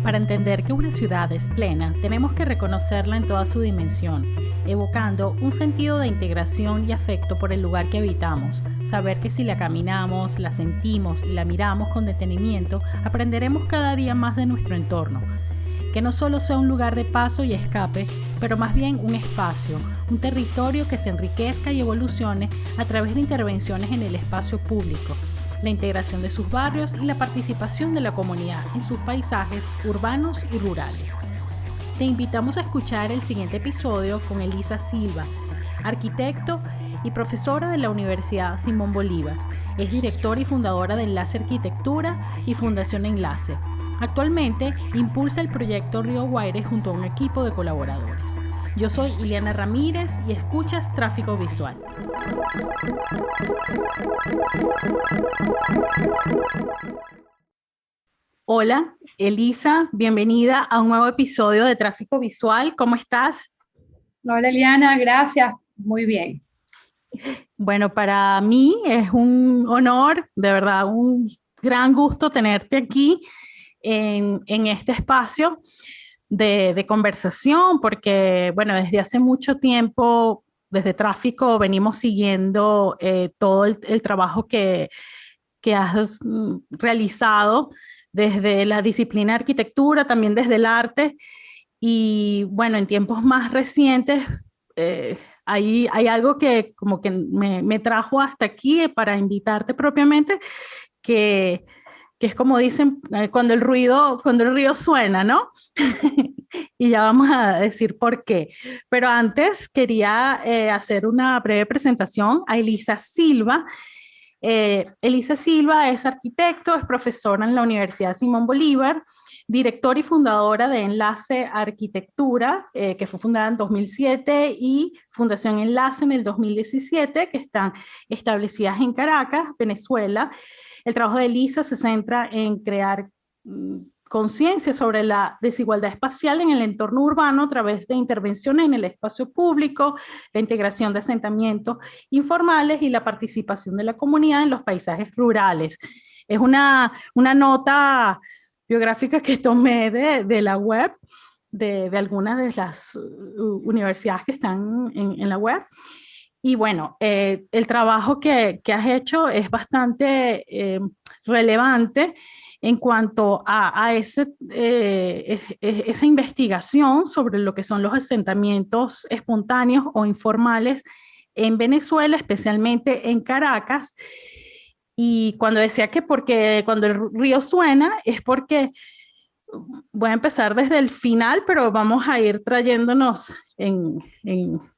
Para entender que una ciudad es plena, tenemos que reconocerla en toda su dimensión, evocando un sentido de integración y afecto por el lugar que habitamos. Saber que si la caminamos, la sentimos y la miramos con detenimiento, aprenderemos cada día más de nuestro entorno. Que no solo sea un lugar de paso y escape, pero más bien un espacio, un territorio que se enriquezca y evolucione a través de intervenciones en el espacio público, la integración de sus barrios y la participación de la comunidad en sus paisajes urbanos y rurales. Te invitamos a escuchar el siguiente episodio con Elisa Silva, arquitecto y profesora de la Universidad Simón Bolívar. Es directora y fundadora de Enlace Arquitectura y Fundación Enlace. Actualmente impulsa el proyecto Río Guaire junto a un equipo de colaboradores. Yo soy Ileana Ramírez y escuchas Tráfico Visual. Hola, Elisa, bienvenida a un nuevo episodio de Tráfico Visual. ¿Cómo estás? Hola Eliana, gracias. Muy bien. Bueno, para mí es un honor, de verdad, un gran gusto tenerte aquí en este espacio de conversación, porque, bueno, desde hace mucho tiempo, desde Tráfico, venimos siguiendo todo el trabajo que has realizado desde la disciplina de arquitectura, también desde el arte, y bueno, en tiempos más recientes, eh, hay algo que como que me trajo hasta aquí para invitarte propiamente, que, que es como dicen, cuando el río suena, ¿no? Y ya vamos a decir por qué. Pero antes quería hacer una breve presentación a Elisa Silva. Elisa Silva es arquitecto, es profesora en la Universidad Simón Bolívar, directora y fundadora de Enlace Arquitectura, que fue fundada en 2007, y Fundación Enlace en el 2017, que están establecidas en Caracas, Venezuela. El trabajo de Elisa se centra en crear conciencia sobre la desigualdad espacial en el entorno urbano a través de intervenciones en el espacio público, la integración de asentamientos informales y la participación de la comunidad en los paisajes rurales. Es una nota biográfica que tomé de la web, de algunas de las universidades que están en la web. Y bueno, el trabajo que has hecho es bastante relevante en cuanto a esa investigación sobre lo que son los asentamientos espontáneos o informales en Venezuela, especialmente en Caracas. Y cuando decía que porque cuando el río suena es porque voy a empezar desde el final, pero vamos a ir trayéndonos en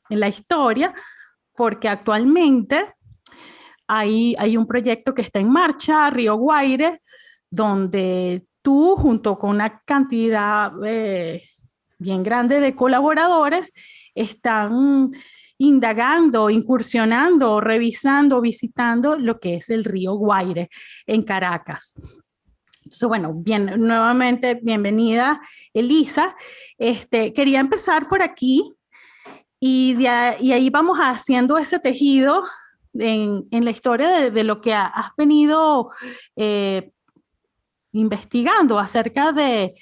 la historia, porque actualmente hay un proyecto que está en marcha, Río Guaire, donde tú, junto con una cantidad bien grande de colaboradores, están indagando, incursionando, revisando, visitando lo que es el Río Guaire en Caracas. Entonces, bueno, bien, nuevamente, bienvenida, Elisa. Quería empezar por aquí y ahí vamos haciendo ese tejido en la historia de lo que has venido eh, investigando acerca de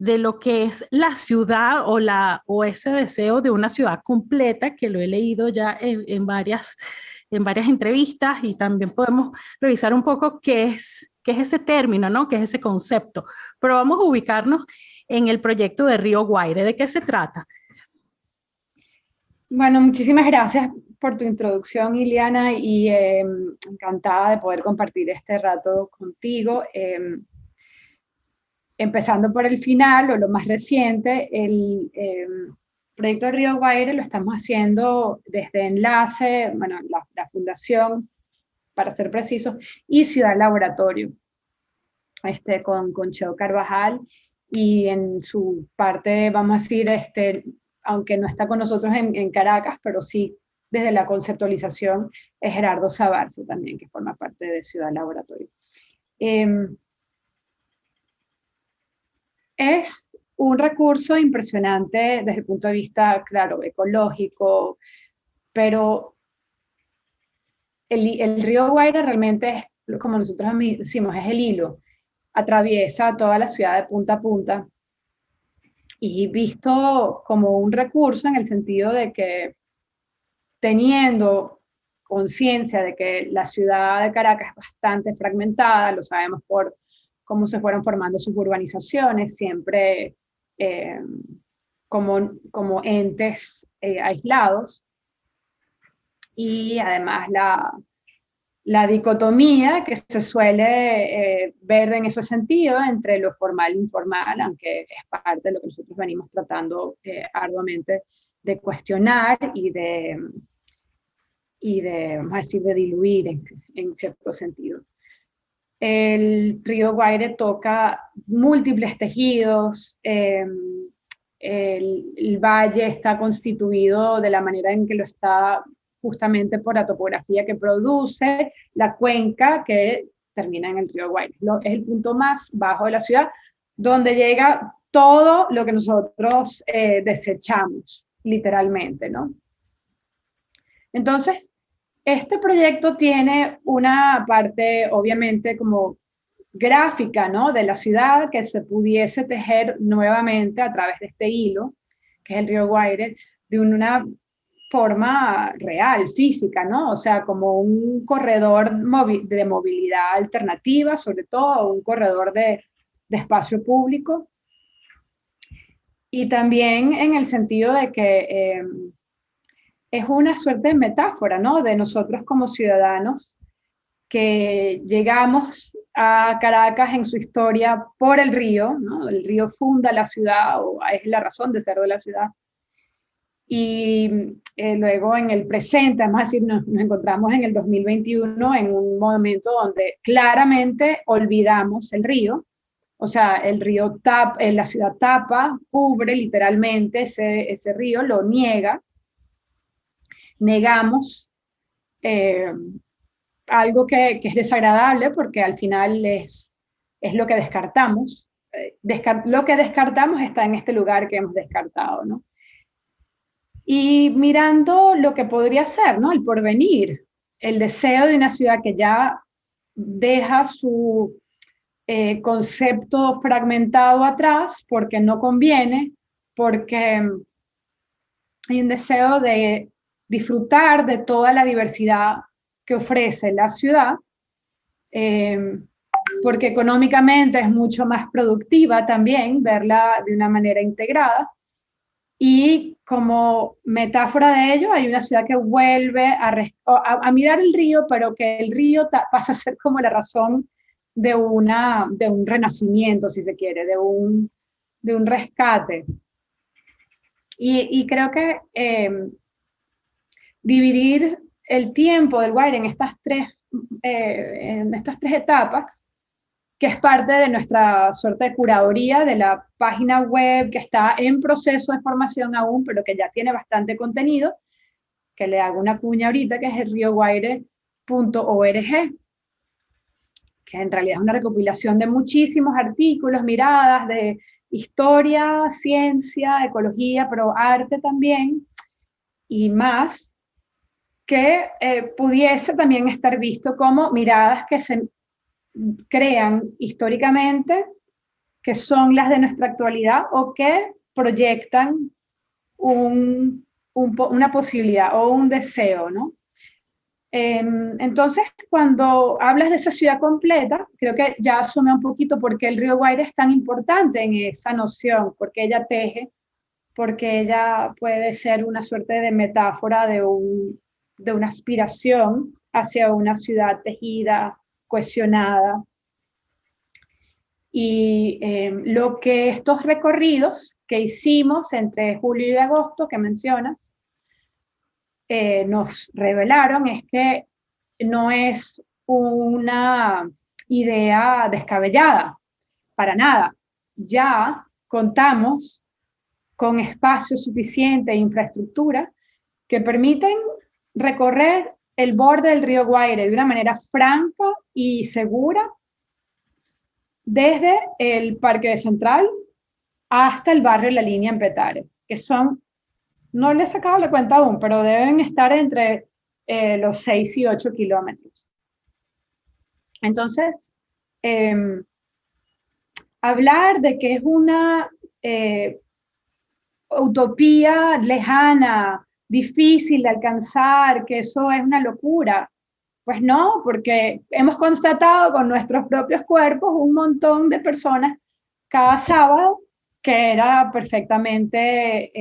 lo que es la ciudad o ese deseo de una ciudad completa, que lo he leído ya en varias entrevistas, y también podemos revisar un poco qué es ese término, ¿no? ¿Qué es ese concepto? Pero vamos a ubicarnos en el proyecto de Río Guaire. ¿De qué se trata? Bueno, muchísimas gracias por tu introducción, Ileana, y encantada de poder compartir este rato contigo. Empezando por el final o lo más reciente, el proyecto de Río Guaire lo estamos haciendo desde Enlace, bueno, la fundación, para ser precisos, y Ciudad Laboratorio, con Cheo Carvajal, y en su parte, vamos a decir, aunque no está con nosotros en Caracas, pero sí desde la conceptualización, es Gerardo Sabarce también, que forma parte de Ciudad Laboratorio. Es un recurso impresionante desde el punto de vista, claro, ecológico, pero el río Guaire realmente es, como nosotros decimos, es el hilo, atraviesa toda la ciudad de punta a punta, y visto como un recurso en el sentido de que teniendo conciencia de que la ciudad de Caracas es bastante fragmentada, lo sabemos por cómo se fueron formando sus urbanizaciones, siempre eh, como entes aislados, y además la dicotomía que se suele ver en ese sentido entre lo formal e informal, aunque es parte de lo que nosotros venimos tratando arduamente de cuestionar vamos a decir, de diluir en cierto sentido. El río Guaire toca múltiples tejidos, el valle está constituido de la manera en que lo está justamente por la topografía que produce la cuenca que termina en el río Guaire. Es el punto más bajo de la ciudad, donde llega todo lo que nosotros desechamos, literalmente, ¿no? Entonces, este proyecto tiene una parte, obviamente, como gráfica, ¿no? De la ciudad que se pudiese tejer nuevamente a través de este hilo, que es el río Guaire, de una forma real, física, ¿no? O sea, como un corredor de movilidad alternativa, sobre todo un corredor de espacio público. Y también en el sentido de que es una suerte de metáfora, ¿no? De nosotros como ciudadanos que llegamos a Caracas en su historia por el río, ¿no? El río funda la ciudad, o es la razón de ser de la ciudad. Y luego en el presente, además, decir, nos encontramos en el 2021 en un momento donde claramente olvidamos el río. O sea, el río tapa, la ciudad tapa, cubre literalmente ese río, lo niega. Negamos algo que es desagradable porque al final es lo que descartamos. Lo que descartamos está en este lugar que hemos descartado, ¿no? Y mirando lo que podría ser, ¿no? El porvenir, el deseo de una ciudad que ya deja su concepto fragmentado atrás porque no conviene, porque hay un deseo de disfrutar de toda la diversidad que ofrece la ciudad, porque económicamente es mucho más productiva también verla de una manera integrada. Y como metáfora de ello, hay una ciudad que vuelve a mirar el río, pero que el río pasa a ser como la razón de un renacimiento, si se quiere, de un rescate. Y creo que dividir el tiempo del Guaire en estas tres etapas, que es parte de nuestra suerte de curaduría de la página web, que está en proceso de formación aún, pero que ya tiene bastante contenido, que le hago una cuña ahorita, que es el rioguaire.org, que en realidad es una recopilación de muchísimos artículos, miradas de historia, ciencia, ecología, pero arte también, y más, que pudiese también estar visto como miradas que se crean históricamente, que son las de nuestra actualidad o que proyectan una posibilidad o un deseo, ¿no? Entonces, cuando hablas de esa ciudad completa, creo que ya asume un poquito por qué el río Guaire es tan importante en esa noción, porque ella teje, porque ella puede ser una suerte de metáfora de una aspiración hacia una ciudad tejida, cohesionada. Y lo que estos recorridos que hicimos entre julio y agosto, que mencionas, nos revelaron es que no es una idea descabellada, para nada. Ya contamos con espacio suficiente e infraestructura que permiten recorrer el borde del río Guaire de una manera franca y segura desde el Parque de Central hasta el barrio La Línea en Petare, que son No le he sacado la cuenta aún, pero deben estar entre los 6 y 8 kilómetros. Entonces, eh, hablar de que es una eh, utopía lejana, difícil de alcanzar, que eso es una locura. Pues no, porque hemos constatado con nuestros propios cuerpos un montón de personas cada sábado que era perfectamente,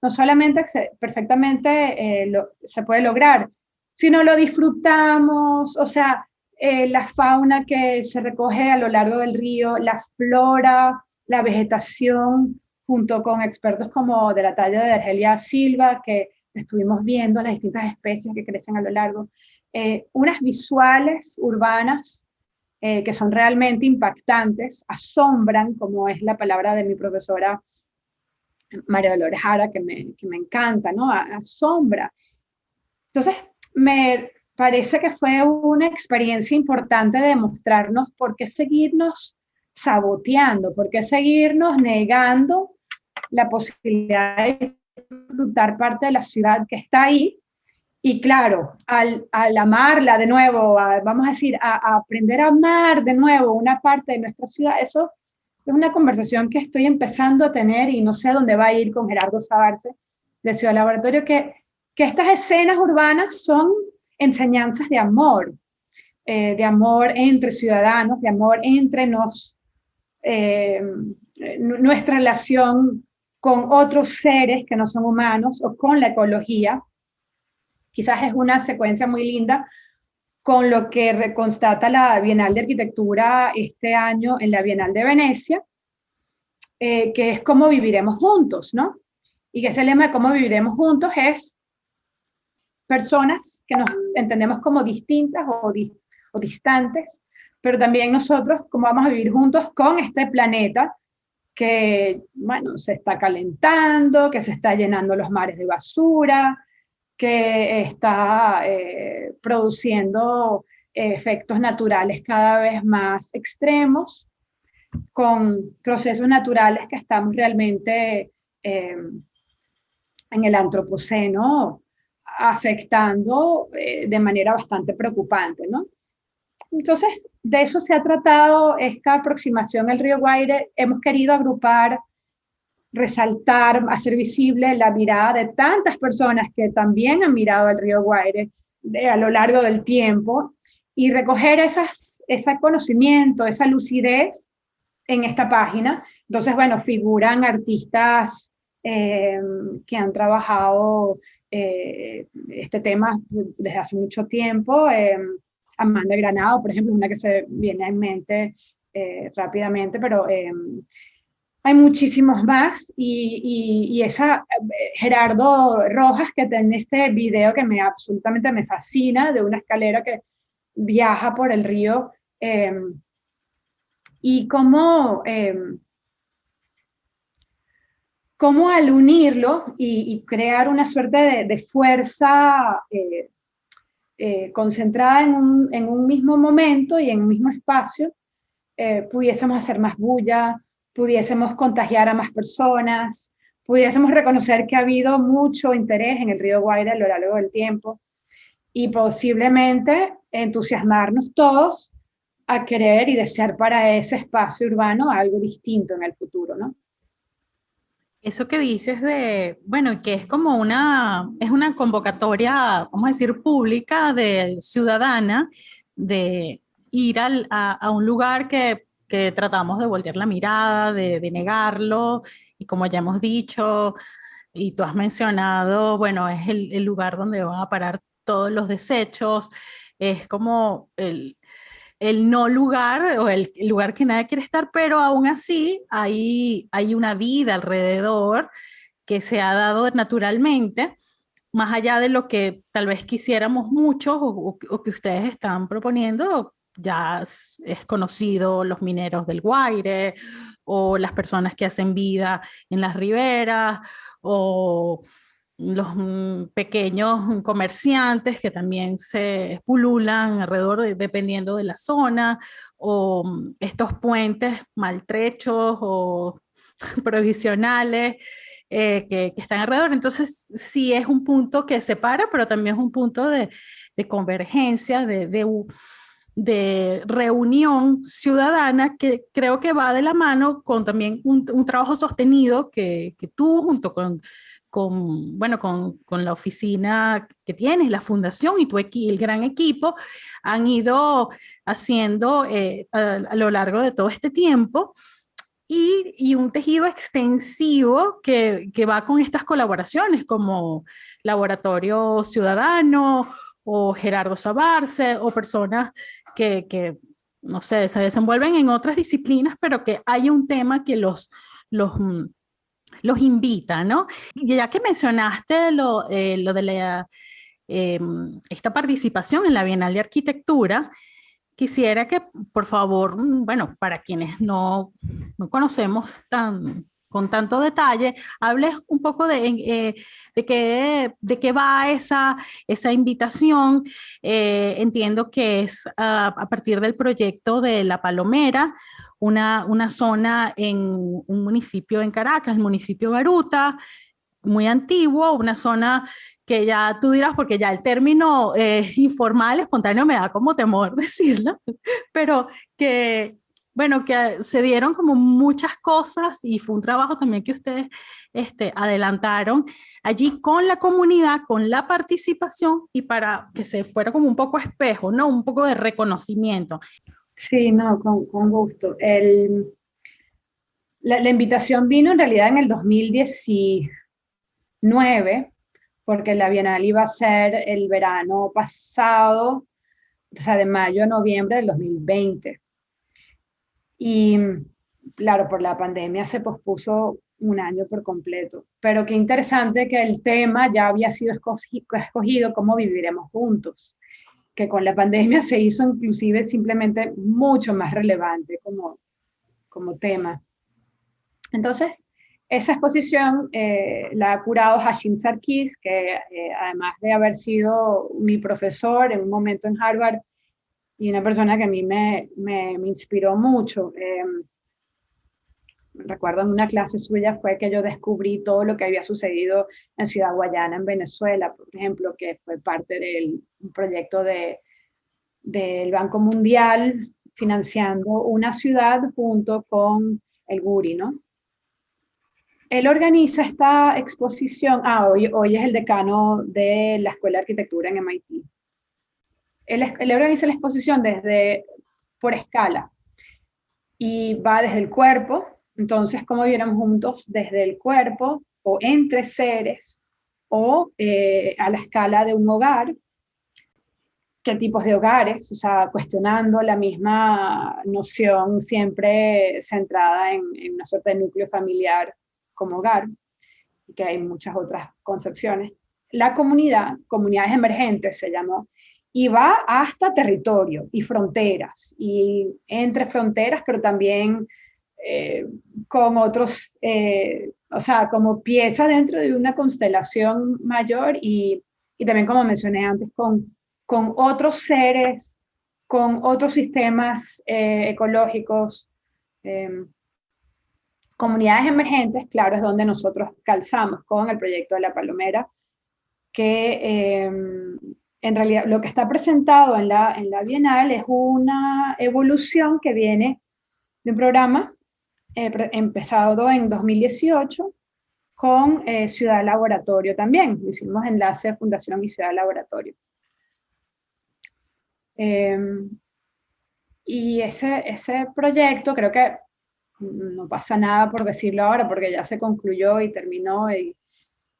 no solamente perfectamente se puede lograr, sino lo disfrutamos, o sea, la fauna que se recoge a lo largo del río, la flora, la vegetación, junto con expertos como de la talla de Argelia Silva, que estuvimos viendo las distintas especies que crecen a lo largo, unas visuales urbanas que son realmente impactantes, asombran, como es la palabra de mi profesora María Dolores Jara, que me encanta, ¿no? Asombra. Entonces, me parece que fue una experiencia importante de demostrarnos por qué seguirnos saboteando, por qué seguirnos negando la posibilidad de disfrutar parte de la ciudad que está ahí. Y claro, al amarla de nuevo, vamos a decir, a aprender a amar de nuevo una parte de nuestra ciudad, eso es una conversación que estoy empezando a tener y no sé a dónde va a ir con Gerardo Sabarce de Ciudad Laboratorio, que estas escenas urbanas son enseñanzas de amor entre ciudadanos, de amor entre nos, nuestra relación con otros seres que no son humanos o con la ecología. Quizás es una secuencia muy linda con lo que constata la Bienal de Arquitectura este año en la Bienal de Venecia, que es cómo viviremos juntos, ¿no? Y que ese lema de cómo viviremos juntos es personas que nos entendemos como distintas o distantes, pero también nosotros cómo vamos a vivir juntos con este planeta que, bueno, se está calentando, que se está llenando los mares de basura, que está produciendo efectos naturales cada vez más extremos, con procesos naturales que estamos realmente en el antropoceno afectando de manera bastante preocupante, ¿no? Entonces, de eso se ha tratado esta aproximación al río Guaire. Hemos querido agrupar, resaltar, hacer visible la mirada de tantas personas que también han mirado al río Guaire a lo largo del tiempo y recoger ese conocimiento, esa lucidez en esta página. Entonces, bueno, figuran artistas que han trabajado este tema desde hace mucho tiempo. Amanda Granado, por ejemplo, una que se viene en mente rápidamente, pero hay muchísimos más y esa Gerardo Rojas que tiene este video que absolutamente me fascina de una escalera que viaja por el río y cómo al unirlo y crear una suerte de fuerza concentrada en un mismo momento y en un mismo espacio, pudiésemos hacer más bulla, pudiésemos contagiar a más personas, pudiésemos reconocer que ha habido mucho interés en el río Guaire a lo largo del tiempo y posiblemente entusiasmarnos todos a querer y desear para ese espacio urbano algo distinto en el futuro, ¿no? Eso que dices de, bueno, que es como es una convocatoria, vamos a decir, pública, de ciudadana, de ir a un lugar que tratamos de voltear la mirada, de negarlo, y como ya hemos dicho, y tú has mencionado, bueno, es el lugar donde van a parar todos los desechos, es como el no lugar o el lugar que nadie quiere estar, pero aún así hay una vida alrededor que se ha dado naturalmente, más allá de lo que tal vez quisiéramos muchos o que ustedes están proponiendo. Ya es conocido los mineros del Guaire o las personas que hacen vida en las riberas o los pequeños comerciantes que también se pululan alrededor, dependiendo de la zona, o estos puentes maltrechos o provisionales. que están alrededor. Entonces, sí es un punto que separa, pero también es un punto de convergencia, de reunión ciudadana que creo que va de la mano con también un trabajo sostenido que tú junto bueno, con la oficina que tienes, la fundación y el gran equipo han ido haciendo a lo largo de todo este tiempo. Y un tejido extensivo que va con estas colaboraciones como Laboratorio Ciudadano o Gerardo Sabarce o personas no sé, se desenvuelven en otras disciplinas, pero que hay un tema que los, mm, los invita, ¿no? Y ya que mencionaste lo de esta participación en la Bienal de Arquitectura, quisiera que, por favor, bueno, para quienes no conocemos con tanto detalle, hables un poco de qué va esa invitación. Entiendo que es a partir del proyecto de La Palomera, una zona en un municipio en Caracas, el municipio Baruta, muy antiguo, una zona que ya tú dirás, porque ya el término informal, espontáneo, me da como temor decirlo, pero que, bueno, que se dieron como muchas cosas y fue un trabajo también que ustedes adelantaron allí con la comunidad, con la participación y para que se fuera como un poco espejo, ¿no? Un poco de reconocimiento. Sí, no, con gusto. La invitación vino en realidad en el 2019, porque la Bienal iba a ser el verano pasado, o sea, de mayo a noviembre del 2020. Y claro, por la pandemia se pospuso un año por completo. Pero qué interesante que el tema ya había sido escogido, cómo viviremos juntos, que con la pandemia se hizo inclusive simplemente mucho más relevante como tema. Entonces, esa exposición la ha curado Hashim Sarkis, que además de haber sido mi profesor en un momento en Harvard y una persona que a mí me inspiró mucho. Recuerdo en una clase suya fue que yo descubrí todo lo que había sucedido en Ciudad Guayana, en Venezuela, por ejemplo, que fue parte del proyecto del Banco Mundial financiando una ciudad junto con el Guri, ¿no? Él organiza esta exposición, hoy es el decano de la Escuela de Arquitectura en MIT. Él organiza la exposición por escala y va desde el cuerpo, entonces cómo viviéramos juntos desde el cuerpo o entre seres o a la escala de un hogar, qué tipos de hogares, o sea, cuestionando la misma noción siempre centrada en una suerte de núcleo familiar como hogar, y que hay muchas otras concepciones. La comunidades emergentes se llamó, y va hasta territorio y fronteras, y entre fronteras, pero también con otros, o sea, como pieza dentro de una constelación mayor y también, como mencioné antes, con otros seres, con otros sistemas ecológicos. Comunidades emergentes, claro, es donde nosotros calzamos con el proyecto de La Palomera, que en realidad lo que está presentado en la Bienal es una evolución que viene de un programa empezado en 2018 con Ciudad Laboratorio también. Hicimos enlace de Fundación y Ciudad Laboratorio. Y ese proyecto creo que no pasa nada por decirlo ahora porque ya se concluyó y terminó,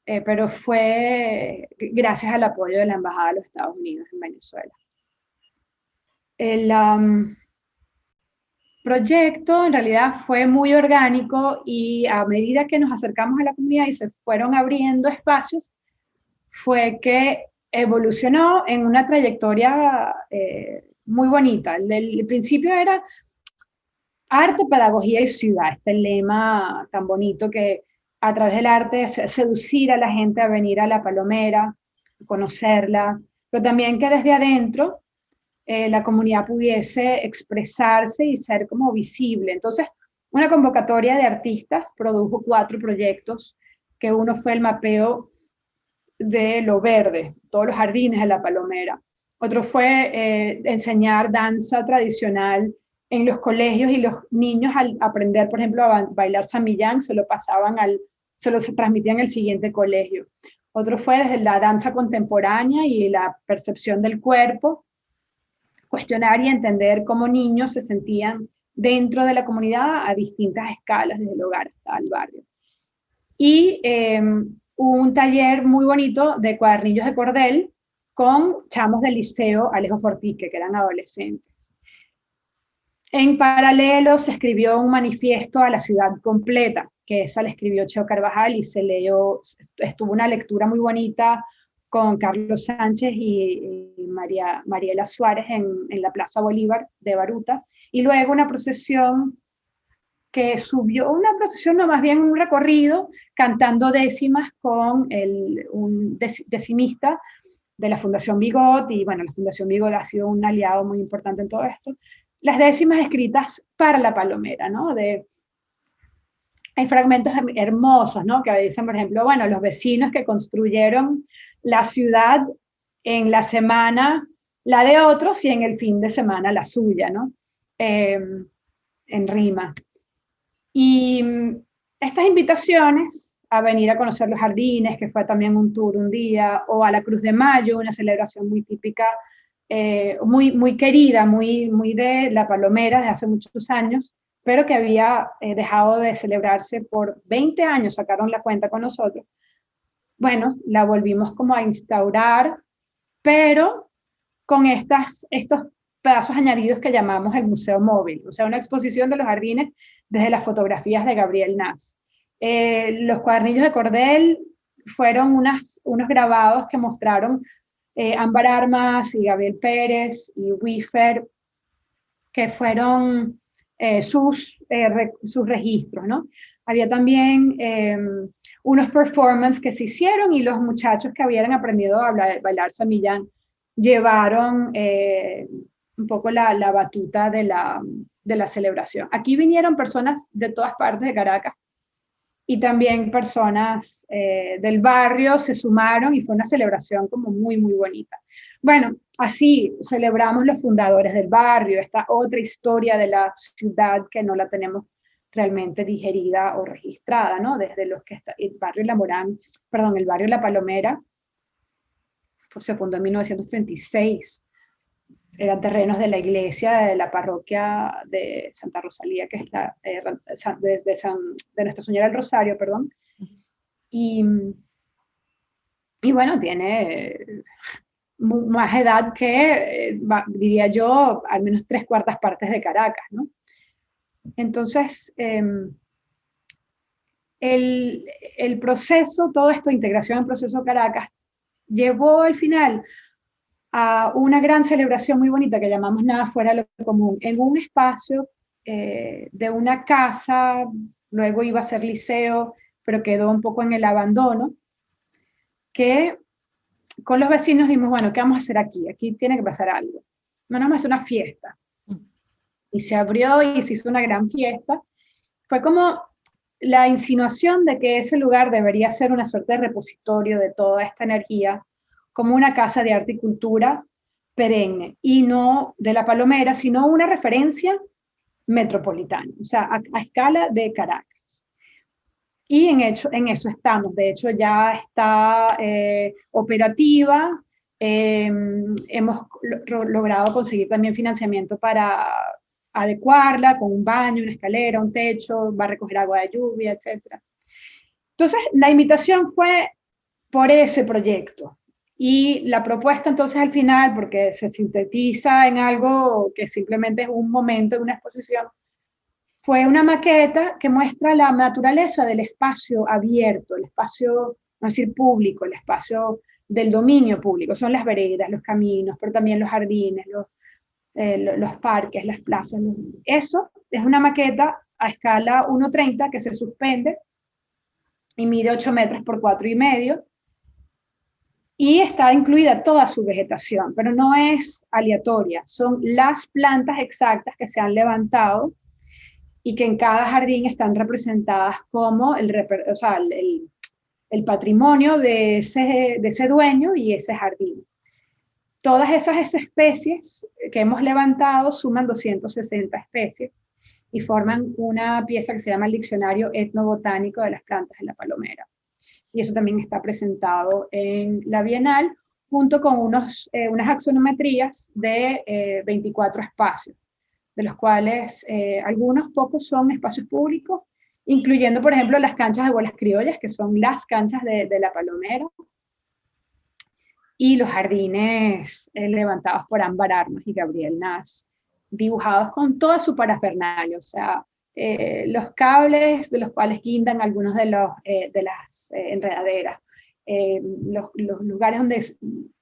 pero fue gracias al apoyo de la Embajada de los Estados Unidos en Venezuela. El proyecto en realidad fue muy orgánico y a medida que nos acercamos a la comunidad y se fueron abriendo espacios, fue que evolucionó en una trayectoria muy bonita. El principio era arte, pedagogía y ciudad, este lema tan bonito que a través del arte seducir a la gente a venir a La Palomera, conocerla, pero también que desde adentro la comunidad pudiese expresarse y ser como visible. Entonces, una convocatoria de artistas produjo 4 proyectos que uno fue el mapeo de lo verde, todos los jardines de La Palomera. Otro fue enseñar danza tradicional en los colegios, y los niños al aprender, por ejemplo, a bailar samillán, se lo transmitían al siguiente colegio. Otro fue desde la danza contemporánea y la percepción del cuerpo, cuestionar y entender cómo niños se sentían dentro de la comunidad a distintas escalas, desde el hogar hasta el barrio. Y un taller muy bonito de cuadernillos de cordel con chamos del liceo Alejo Fortique, que eran adolescentes. En paralelo se escribió un manifiesto a la ciudad completa, que esa la escribió Cheo Carvajal, y estuvo una lectura muy bonita con Carlos Sánchez y Mariela Suárez en la Plaza Bolívar de Baruta, y luego una procesión que subió, una procesión, no, más bien un recorrido, cantando décimas con un decimista de la Fundación Bigot, y bueno, la Fundación Bigot ha sido un aliado muy importante en todo esto. Las décimas escritas para La Palomera, ¿no? Hay fragmentos hermosos, ¿no? Que dicen, por ejemplo, bueno, los vecinos que construyeron la ciudad en la semana, la de otros, y en el fin de semana la suya, ¿no? En rima. Y estas invitaciones a venir a conocer los jardines, que fue también un tour un día, o a la Cruz de Mayo, una celebración muy típica, muy querida, muy de La Palomera desde hace muchos años, pero que había dejado de celebrarse por 20 años, sacaron la cuenta con nosotros. Bueno, la volvimos como a instaurar, pero con estos pedazos añadidos que llamamos el Museo Móvil, o sea, una exposición de los jardines desde las fotografías de Gabriel Naz. Los cuadernillos de cordel fueron unos grabados que mostraron Ámbar Armas y Gabriel Pérez y Wiffer, que fueron sus registros, ¿no? Había también unos performances que se hicieron, y los muchachos que habían aprendido a bailar samillán llevaron un poco la batuta de la celebración. Aquí vinieron personas de todas partes de Caracas, y también personas del barrio se sumaron, y fue una celebración como muy, muy bonita. Bueno, así celebramos los fundadores del barrio, esta otra historia de la ciudad que no la tenemos realmente digerida o registrada, ¿no? Desde los que está el barrio el barrio La Palomera, pues se fundó en 1936. Eran terrenos de la iglesia de la parroquia de Santa Rosalía, que es de Nuestra Señora del Rosario, perdón. Y bueno, tiene más edad que, diría yo, al menos 3/4 partes de Caracas, ¿no? Entonces, el proceso, todo esto, integración en proceso Caracas, llevó al final a una gran celebración muy bonita que llamamos Nada Fuera de lo Común, en un espacio de una casa, luego iba a ser liceo, pero quedó un poco en el abandono, que con los vecinos dijimos, bueno, ¿qué vamos a hacer aquí? Aquí tiene que pasar algo. No, vamos a hacer una fiesta. Y se abrió y se hizo una gran fiesta. Fue como la insinuación de que ese lugar debería ser una suerte de repositorio de toda esta energía, como una casa de arte y cultura perenne, y no de La Palomera, sino una referencia metropolitana, o sea, a escala de Caracas. Y en eso estamos. De hecho, ya está operativa. Hemos logrado conseguir también financiamiento para adecuarla, con un baño, una escalera, un techo, va a recoger agua de lluvia, etc. Entonces, la invitación fue por ese proyecto. Y la propuesta entonces al final, porque se sintetiza en algo que simplemente es un momento de una exposición, fue una maqueta que muestra la naturaleza del espacio abierto, el espacio, no decir público, el espacio del dominio público. Son las veredas, los caminos, pero también los jardines, los parques, las plazas. Eso es una maqueta a escala 1:30 que se suspende y mide 8 metros por 4,5, y está incluida toda su vegetación, pero no es aleatoria, son las plantas exactas que se han levantado y que en cada jardín están representadas como el patrimonio de ese dueño y ese jardín. Todas esas especies que hemos levantado suman 260 especies y forman una pieza que se llama el Diccionario Etnobotánico de las Plantas de la Palomera. Y eso también está presentado en la Bienal, junto con unas axonometrías de 24 espacios, de los cuales algunos pocos son espacios públicos, incluyendo, por ejemplo, las canchas de bolas criollas, que son las canchas de la Palomera, y los jardines levantados por Ámbar Armas y Gabriel Nas, dibujados con toda su parafernalia, o sea, los cables de los cuales guindan algunos de las enredaderas, los lugares donde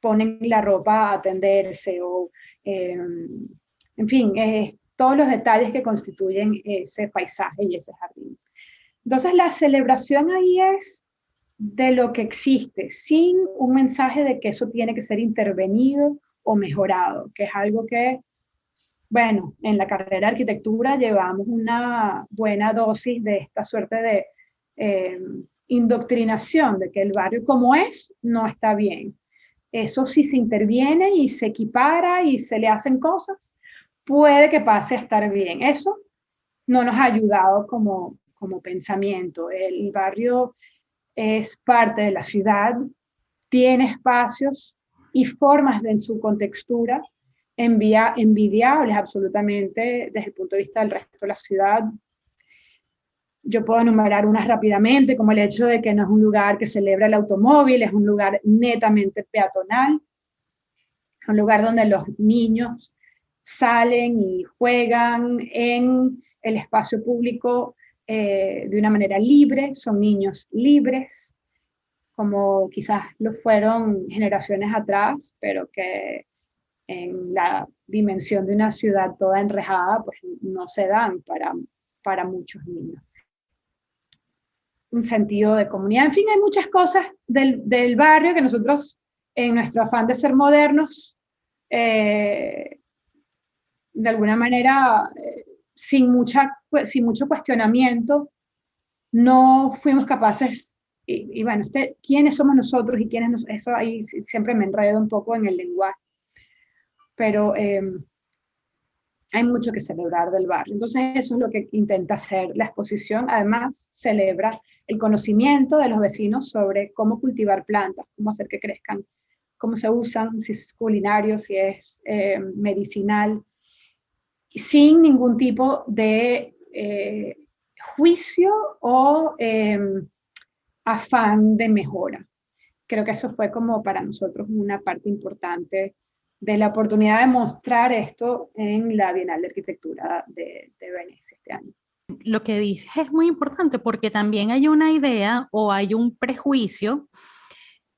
ponen la ropa a tenderse, o en fin, todos los detalles que constituyen ese paisaje y ese jardín. Entonces la celebración ahí es de lo que existe, sin un mensaje de que eso tiene que ser intervenido o mejorado, que es algo que, bueno, en la carrera de arquitectura llevamos una buena dosis de esta suerte de indoctrinación, de que el barrio como es no está bien. Eso si se interviene y se equipara y se le hacen cosas, puede que pase a estar bien. Eso no nos ha ayudado como pensamiento. El barrio es parte de la ciudad, tiene espacios y formas en su contextura envidiables absolutamente desde el punto de vista del resto de la ciudad. Yo puedo enumerar unas rápidamente, como el hecho de que no es un lugar que celebra el automóvil, es un lugar netamente peatonal, un lugar donde los niños salen y juegan en el espacio público de una manera libre, son niños libres, como quizás lo fueron generaciones atrás, pero que en la dimensión de una ciudad toda enrejada, pues no se dan para muchos niños. Un sentido de comunidad, en fin, hay muchas cosas del barrio que nosotros, en nuestro afán de ser modernos, de alguna manera, sin mucho cuestionamiento, no fuimos capaces, y bueno, ¿quiénes somos nosotros y quiénes eso ahí siempre me enredo un poco en el lenguaje, pero hay mucho que celebrar del barrio. Entonces eso es lo que intenta hacer la exposición. Además, celebra el conocimiento de los vecinos sobre cómo cultivar plantas, cómo hacer que crezcan, cómo se usan, si es culinario, si es medicinal, sin ningún tipo de juicio o afán de mejora. Creo que eso fue como para nosotros una parte importante de la oportunidad de mostrar esto en la Bienal de Arquitectura de Venecia este año. Lo que dices es muy importante porque también hay una idea o hay un prejuicio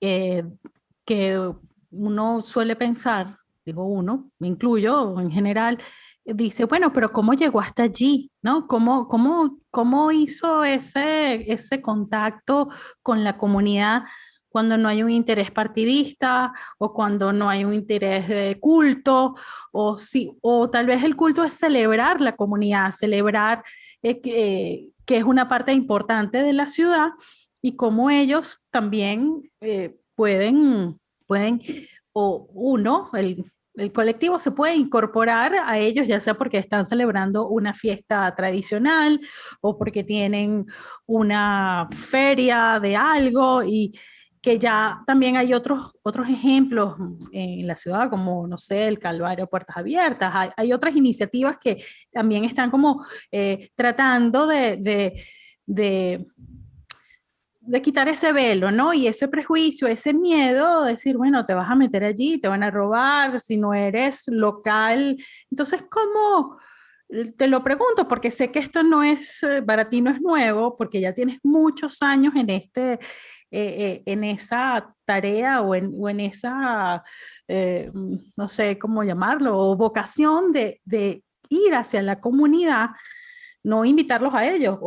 que uno suele pensar, digo uno, me incluyo en general, dice, bueno, pero ¿cómo llegó hasta allí? ¿No? ¿Cómo hizo ese contacto con la comunidad cuando no hay un interés partidista o cuando no hay un interés de culto? O tal vez el culto es celebrar la comunidad, celebrar que es una parte importante de la ciudad y cómo ellos también pueden, o uno, el colectivo se puede incorporar a ellos, ya sea porque están celebrando una fiesta tradicional o porque tienen una feria de algo y que ya también hay otros ejemplos en la ciudad, como, no sé, el Calvario Puertas Abiertas. Hay otras iniciativas que también están como tratando de quitar ese velo, ¿no? Y ese prejuicio, ese miedo de decir, bueno, te vas a meter allí, te van a robar, si no eres local. Entonces, ¿cómo? Te lo pregunto porque sé que esto no es, para ti no es nuevo, porque ya tienes muchos años en esa tarea o en esa, no sé cómo llamarlo, o vocación de ir hacia la comunidad, no invitarlos a ellos,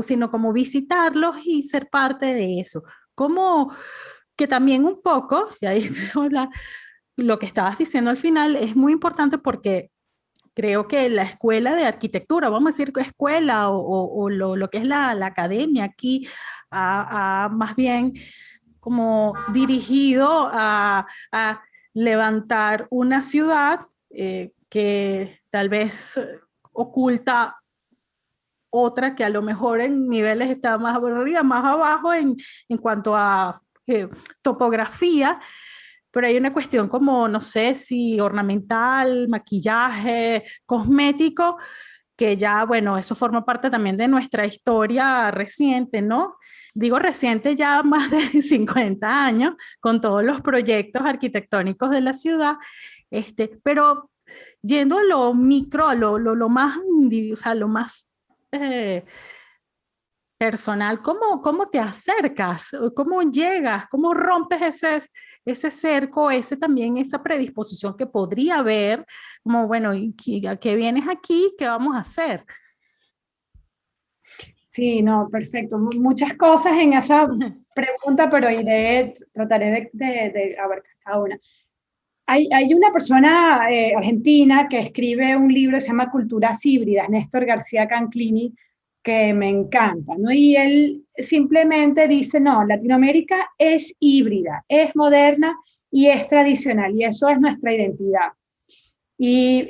sino como visitarlos y ser parte de eso. Como que también un poco, y ahí lo que estabas diciendo al final es muy importante porque creo que la escuela de arquitectura, vamos a decir que escuela o lo que es la academia aquí, más bien como dirigido a levantar una ciudad que tal vez oculta otra que a lo mejor en niveles está más arriba, más abajo en cuanto a topografía, pero hay una cuestión como, no sé si ornamental, maquillaje, cosmético, que ya, bueno, eso forma parte también de nuestra historia reciente, ¿no? Digo reciente ya más de 50 años, con todos los proyectos arquitectónicos de la ciudad, pero yendo a lo micro, a lo más, o sea, lo más eh, personal, ¿cómo te acercas? ¿Cómo llegas? ¿Cómo rompes ese cerco, también esa predisposición que podría haber? Como, bueno, ¿a qué vienes aquí? ¿Qué vamos a hacer? Sí, no, perfecto. Muchas cosas en esa pregunta, pero trataré de abarcar cada una. Hay una persona argentina que escribe un libro que se llama Culturas Híbridas, Néstor García Canclini, que me encanta, ¿no? Y él simplemente dice, no, Latinoamérica es híbrida, es moderna y es tradicional, y eso es nuestra identidad. Y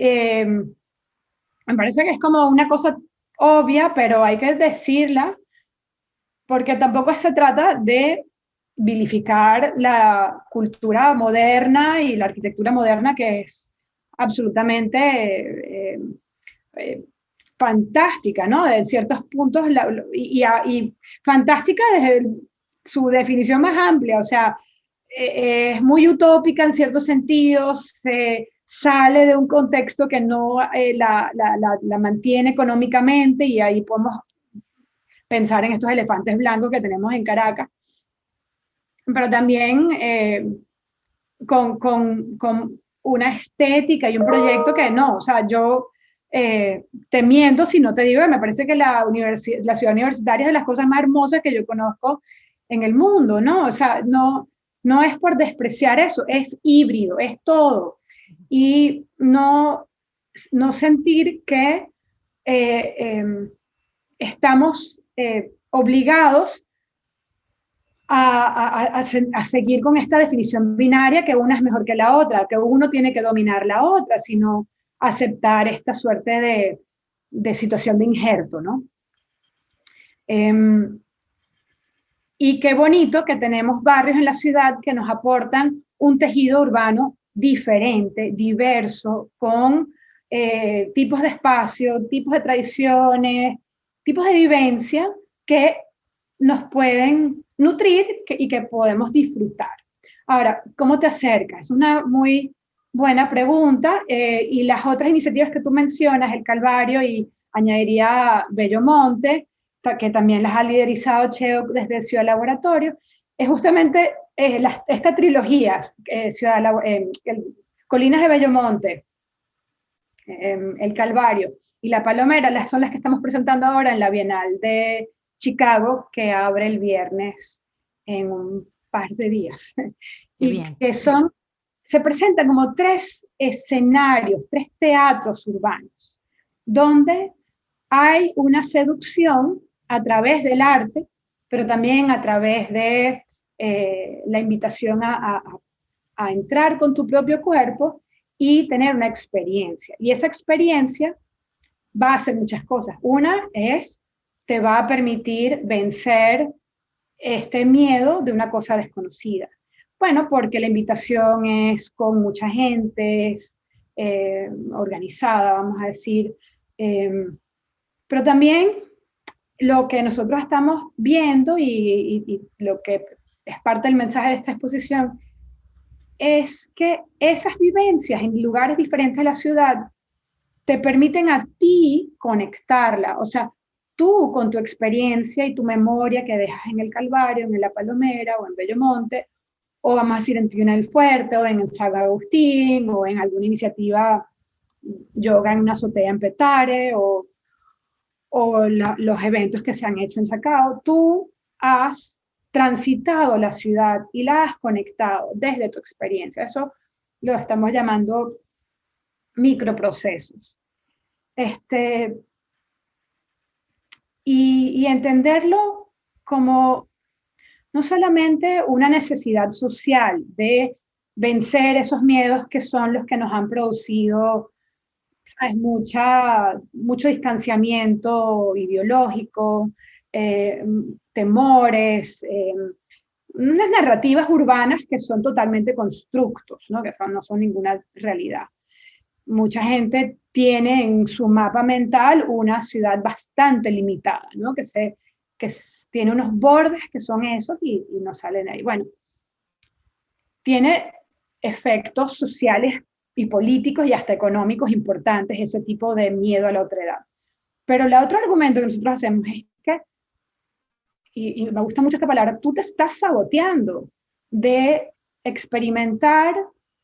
me parece que es como una cosa obvia, pero hay que decirla, porque tampoco se trata de vilificar la cultura moderna y la arquitectura moderna, que es absolutamente eh, fantástica, ¿no? En ciertos puntos, y fantástica desde su definición más amplia, o sea, es muy utópica en ciertos sentidos, se sale de un contexto que no la mantiene económicamente, y ahí podemos pensar en estos elefantes blancos que tenemos en Caracas, pero también con una estética y un proyecto que no, o sea, yo te miento si no te digo que me parece que la ciudad universitaria es de las cosas más hermosas que yo conozco en el mundo, ¿no? O sea, no es por despreciar eso, es híbrido, es todo. Y no sentir que estamos obligados a seguir con esta definición binaria, que una es mejor que la otra, que uno tiene que dominar la otra, sino aceptar esta suerte de situación de injerto, ¿no? Y qué bonito que tenemos barrios en la ciudad que nos aportan un tejido urbano diferente, diverso, con tipos de espacio, tipos de tradiciones, tipos de vivencia que nos pueden nutrir y que podemos disfrutar. Ahora, ¿cómo te acercas? Es una muy buena pregunta, y las otras iniciativas que tú mencionas, el Calvario, y añadiría Bellomonte, que también las ha liderizado Cheo desde Ciudad Laboratorio, es justamente esta trilogía, Colinas de Bellomonte, el Calvario y la Palomera, son las que estamos presentando ahora en la Bienal de Chicago, que abre el viernes en un par de días. Qué Y bien. que se presentan como 3 escenarios, 3 teatros urbanos, donde hay una seducción a través del arte, pero también a través de la invitación a entrar con tu propio cuerpo y tener una experiencia. Y esa experiencia va a hacer muchas cosas. Una es, te va a permitir vencer este miedo de una cosa desconocida. Bueno, porque la invitación es con mucha gente, es organizada, vamos a decir, pero también lo que nosotros estamos viendo y lo que es parte del mensaje de esta exposición es que esas vivencias en lugares diferentes de la ciudad te permiten a ti conectarla. O sea, tú con tu experiencia y tu memoria que dejas en el Calvario, en la Palomera o en Bellomonte, o vamos a decir en Tiuna del Fuerte, o en San Agustín, o en alguna iniciativa yoga en una azotea en Petare, o los eventos que se han hecho en Chacao, tú has transitado la ciudad y la has conectado desde tu experiencia. Eso lo estamos llamando microprocesos. Este, y entenderlo como no solamente una necesidad social de vencer esos miedos que son los que nos han producido, ¿sabes? Mucho distanciamiento ideológico, eh, temores, unas narrativas urbanas que son totalmente constructos, ¿no? Que no son ninguna realidad. Mucha gente tiene en su mapa mental una ciudad bastante limitada, ¿no? Tiene unos bordes que son esos y no salen ahí. Bueno, tiene efectos sociales y políticos y hasta económicos importantes ese tipo de miedo a la otredad. Pero el otro argumento que nosotros hacemos es que, y me gusta mucho esta palabra, tú te estás saboteando de experimentar,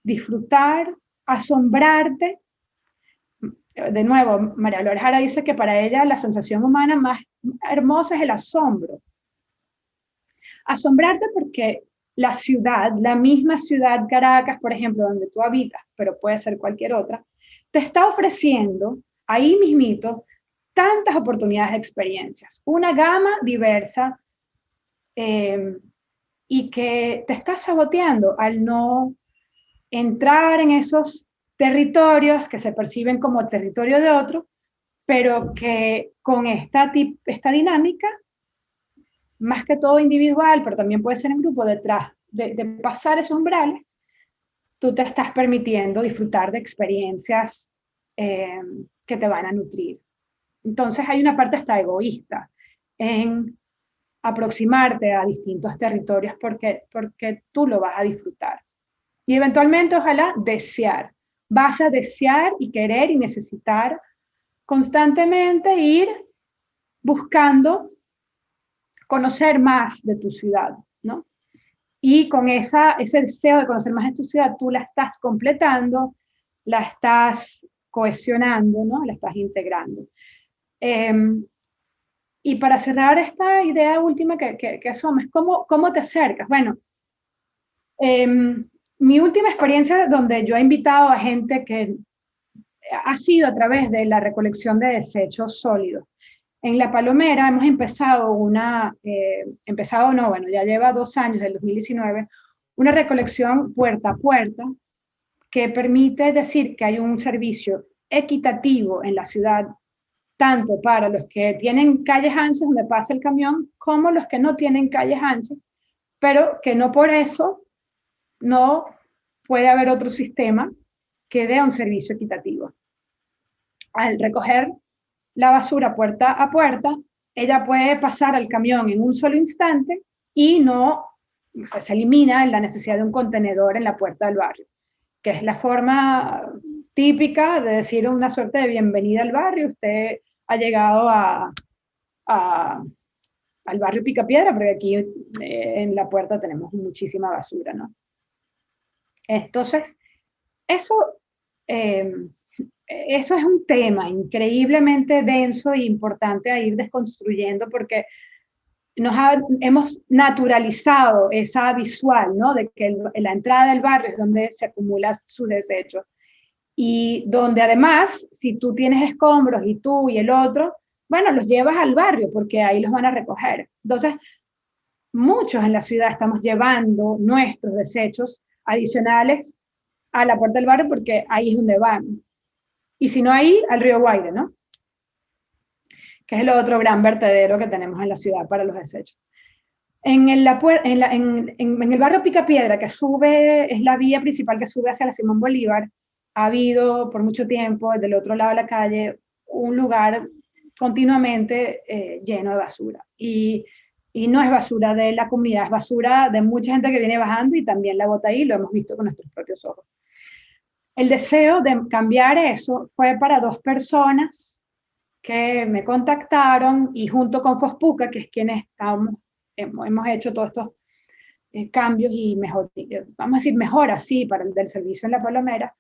disfrutar, asombrarte. De nuevo, María Dolores Jara dice que para ella la sensación humana más hermosa es el asombro. Asombrarte porque la ciudad, la misma ciudad Caracas, por ejemplo, donde tú habitas, pero puede ser cualquier otra, te está ofreciendo ahí mismito tantas oportunidades de experiencias, una gama diversa y que te está saboteando al no entrar en esos territorios que se perciben como territorio de otro, pero que con esta dinámica, más que todo individual, pero también puede ser en grupo, detrás de pasar esos umbrales, tú te estás permitiendo disfrutar de experiencias que te van a nutrir. Entonces hay una parte hasta egoísta en aproximarte a distintos territorios porque tú lo vas a disfrutar. Y eventualmente, ojalá, desear. Vas a desear y querer y necesitar constantemente ir buscando conocer más de tu ciudad, ¿no? Y con ese deseo de conocer más de tu ciudad, tú la estás completando, la estás cohesionando, ¿no? La estás integrando. Eh, y para cerrar esta idea última que asoma, es cómo te acercas. Bueno, mi última experiencia donde yo he invitado a gente que ha sido a través de la recolección de desechos sólidos. En La Palomera hemos empezado no, bueno, ya lleva 2 años, del 2019, una recolección puerta a puerta que permite decir que hay un servicio equitativo en la ciudad, tanto para los que tienen calles anchas donde pasa el camión, como los que no tienen calles anchas, pero que no por eso no puede haber otro sistema que dé un servicio equitativo. Al recoger la basura puerta a puerta, ella puede pasar al camión en un solo instante y no, o sea, se elimina la necesidad de un contenedor en la puerta del barrio, que es la forma típica de decir una suerte de bienvenida al barrio. Usted ha llegado al barrio Picapiedra, porque aquí en la puerta tenemos muchísima basura, ¿no? Entonces, eso eh, eso es un tema increíblemente denso e importante a ir desconstruyendo porque hemos naturalizado esa visual, ¿no? De que la entrada del barrio es donde se acumula su desecho. Y donde además, si tú tienes escombros y tú y el otro, bueno, los llevas al barrio porque ahí los van a recoger. Entonces, muchos en la ciudad estamos llevando nuestros desechos adicionales a la puerta del barrio porque ahí es donde van. Y si no ahí, al río Guaire, ¿no? Que es el otro gran vertedero que tenemos en la ciudad para los desechos. En el barrio Picapiedra, que sube, es la vía principal que sube hacia la Simón Bolívar, ha habido por mucho tiempo, desde el otro lado de la calle, un lugar continuamente lleno de basura. Y no es basura de la comunidad, es basura de mucha gente que viene bajando y también la bota ahí, lo hemos visto con nuestros propios ojos. El deseo de cambiar eso fue para 2 personas que me contactaron y junto con Fospuca, que es quienes hemos hecho todos estos cambios y vamos a decir mejoras, sí, para el del servicio en La Palomera,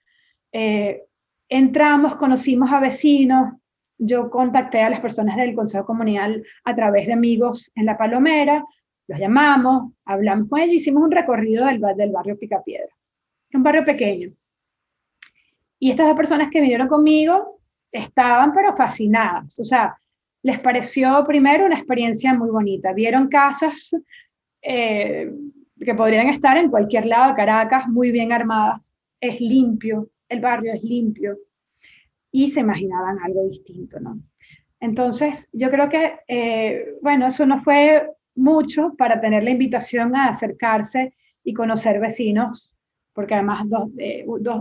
entramos, conocimos a vecinos, yo contacté a las personas del Consejo Comunal a través de amigos en La Palomera, los llamamos, hablamos con ellos, hicimos un recorrido del barrio Picapiedra, un barrio pequeño. Y estas 2 personas que vinieron conmigo estaban pero fascinadas, o sea, les pareció primero una experiencia muy bonita, vieron casas eh, que podrían estar en cualquier lado de Caracas, muy bien armadas, es limpio, el barrio es limpio, y se imaginaban algo distinto, ¿no? Entonces, yo creo que, bueno, eso no fue mucho para tener la invitación a acercarse y conocer vecinos, porque además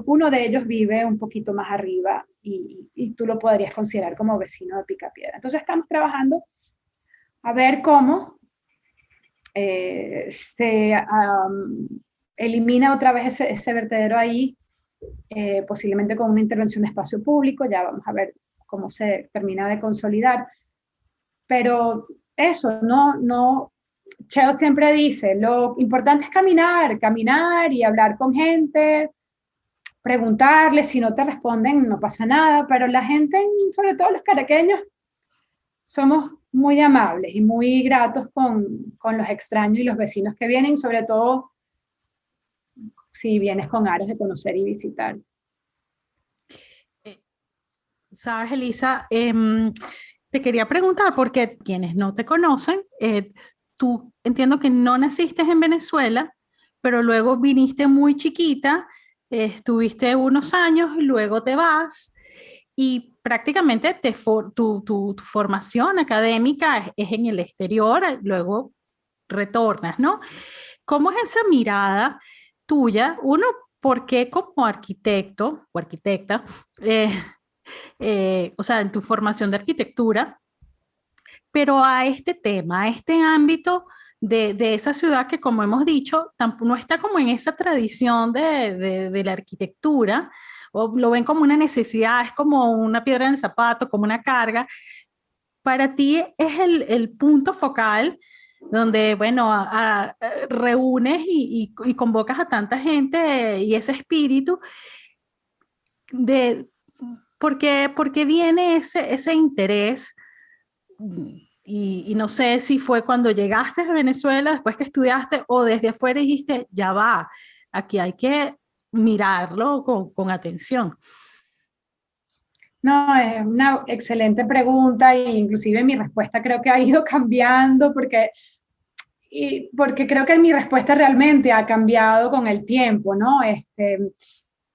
uno de ellos vive un poquito más arriba y tú lo podrías considerar como vecino de Picapiedra. Entonces, estamos trabajando a ver cómo se elimina otra vez ese vertedero ahí, posiblemente con una intervención de espacio público, ya vamos a ver cómo se termina de consolidar. Pero eso, Cheo siempre dice, lo importante es caminar, caminar y hablar con gente, preguntarles, si no te responden no pasa nada, pero la gente, sobre todo los caraqueños, somos muy amables y muy gratos con los extraños y los vecinos que vienen, sobre todo si vienes con aras de conocer y visitar. Sabes, Elisa, te quería preguntar, porque quienes no te conocen, tú entiendo que no naciste en Venezuela, pero luego viniste muy chiquita, estuviste unos años, luego te vas y prácticamente tu formación académica es en el exterior, luego retornas, ¿no? ¿Cómo es esa mirada tuya? Uno, ¿por qué como arquitecto o arquitecta? eh, o sea, en tu formación de arquitectura, pero a este tema, a este ámbito de esa ciudad que, como hemos dicho, no está como en esa tradición de la arquitectura, o lo ven como una necesidad, es como una piedra en el zapato, como una carga. Para ti es el punto focal donde, bueno, reúnes y convocas a tanta gente y ese espíritu de por qué viene ese interés. Y no sé si fue cuando llegaste a Venezuela, después que estudiaste, o desde afuera dijiste, ya va, aquí hay que mirarlo con atención. No, es una excelente pregunta e inclusive mi respuesta creo que ha ido cambiando porque creo que mi respuesta realmente ha cambiado con el tiempo, ¿no?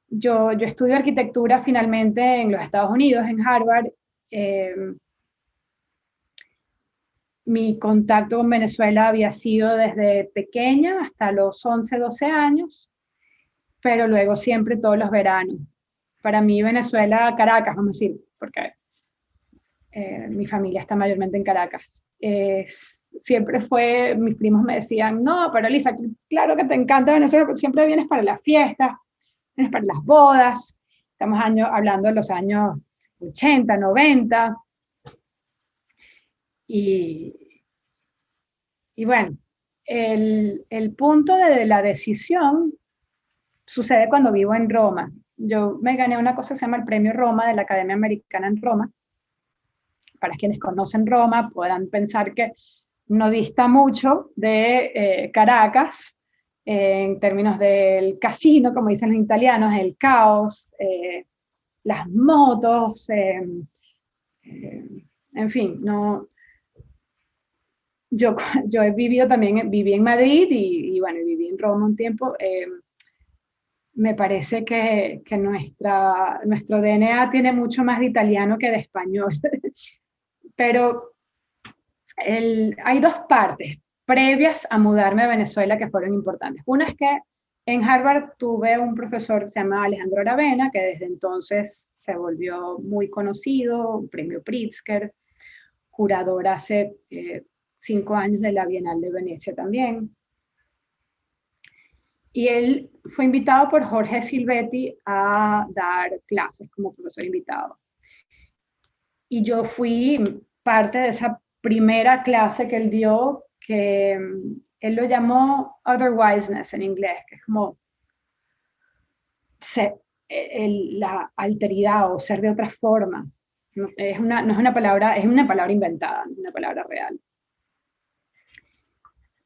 Yo estudio arquitectura finalmente en los Estados Unidos, en Harvard. Eh, Mi contacto con Venezuela había sido desde pequeña hasta los 11, 12 años, pero luego siempre todos los veranos. Para mí Venezuela, Caracas, vamos a decir, porque mi familia está mayormente en Caracas. Siempre fue, mis primos me decían, no, pero Elisa, claro que te encanta Venezuela, pero siempre vienes para las fiestas, vienes para las bodas. Estamos hablando de los años 80, 90. Y, y bueno, el punto de la decisión sucede cuando vivo en Roma. Yo me gané una cosa que se llama el Premio Roma de la Academia Americana en Roma. Para quienes conocen Roma, puedan pensar que no dista mucho de Caracas, en términos del casino, como dicen los italianos, el caos, las motos, en fin, no, yo, yo he vivido también, viví en Madrid bueno, viví en Roma un tiempo. Me parece que nuestro DNA tiene mucho más de italiano que de español. Pero hay dos partes previas a mudarme a Venezuela que fueron importantes. Una es que en Harvard tuve un profesor que se llama Alejandro Aravena, que desde entonces se volvió muy conocido, premio Pritzker, curador hace 5 años de la Bienal de Venecia también. Y él fue invitado por Jorge Silvetti a dar clases como profesor invitado. Y yo fui parte de esa primera clase que él dio, que él lo llamó otherwiseness en inglés, que es como la alteridad o ser de otra forma. No es una palabra, es una palabra inventada, no es una palabra real.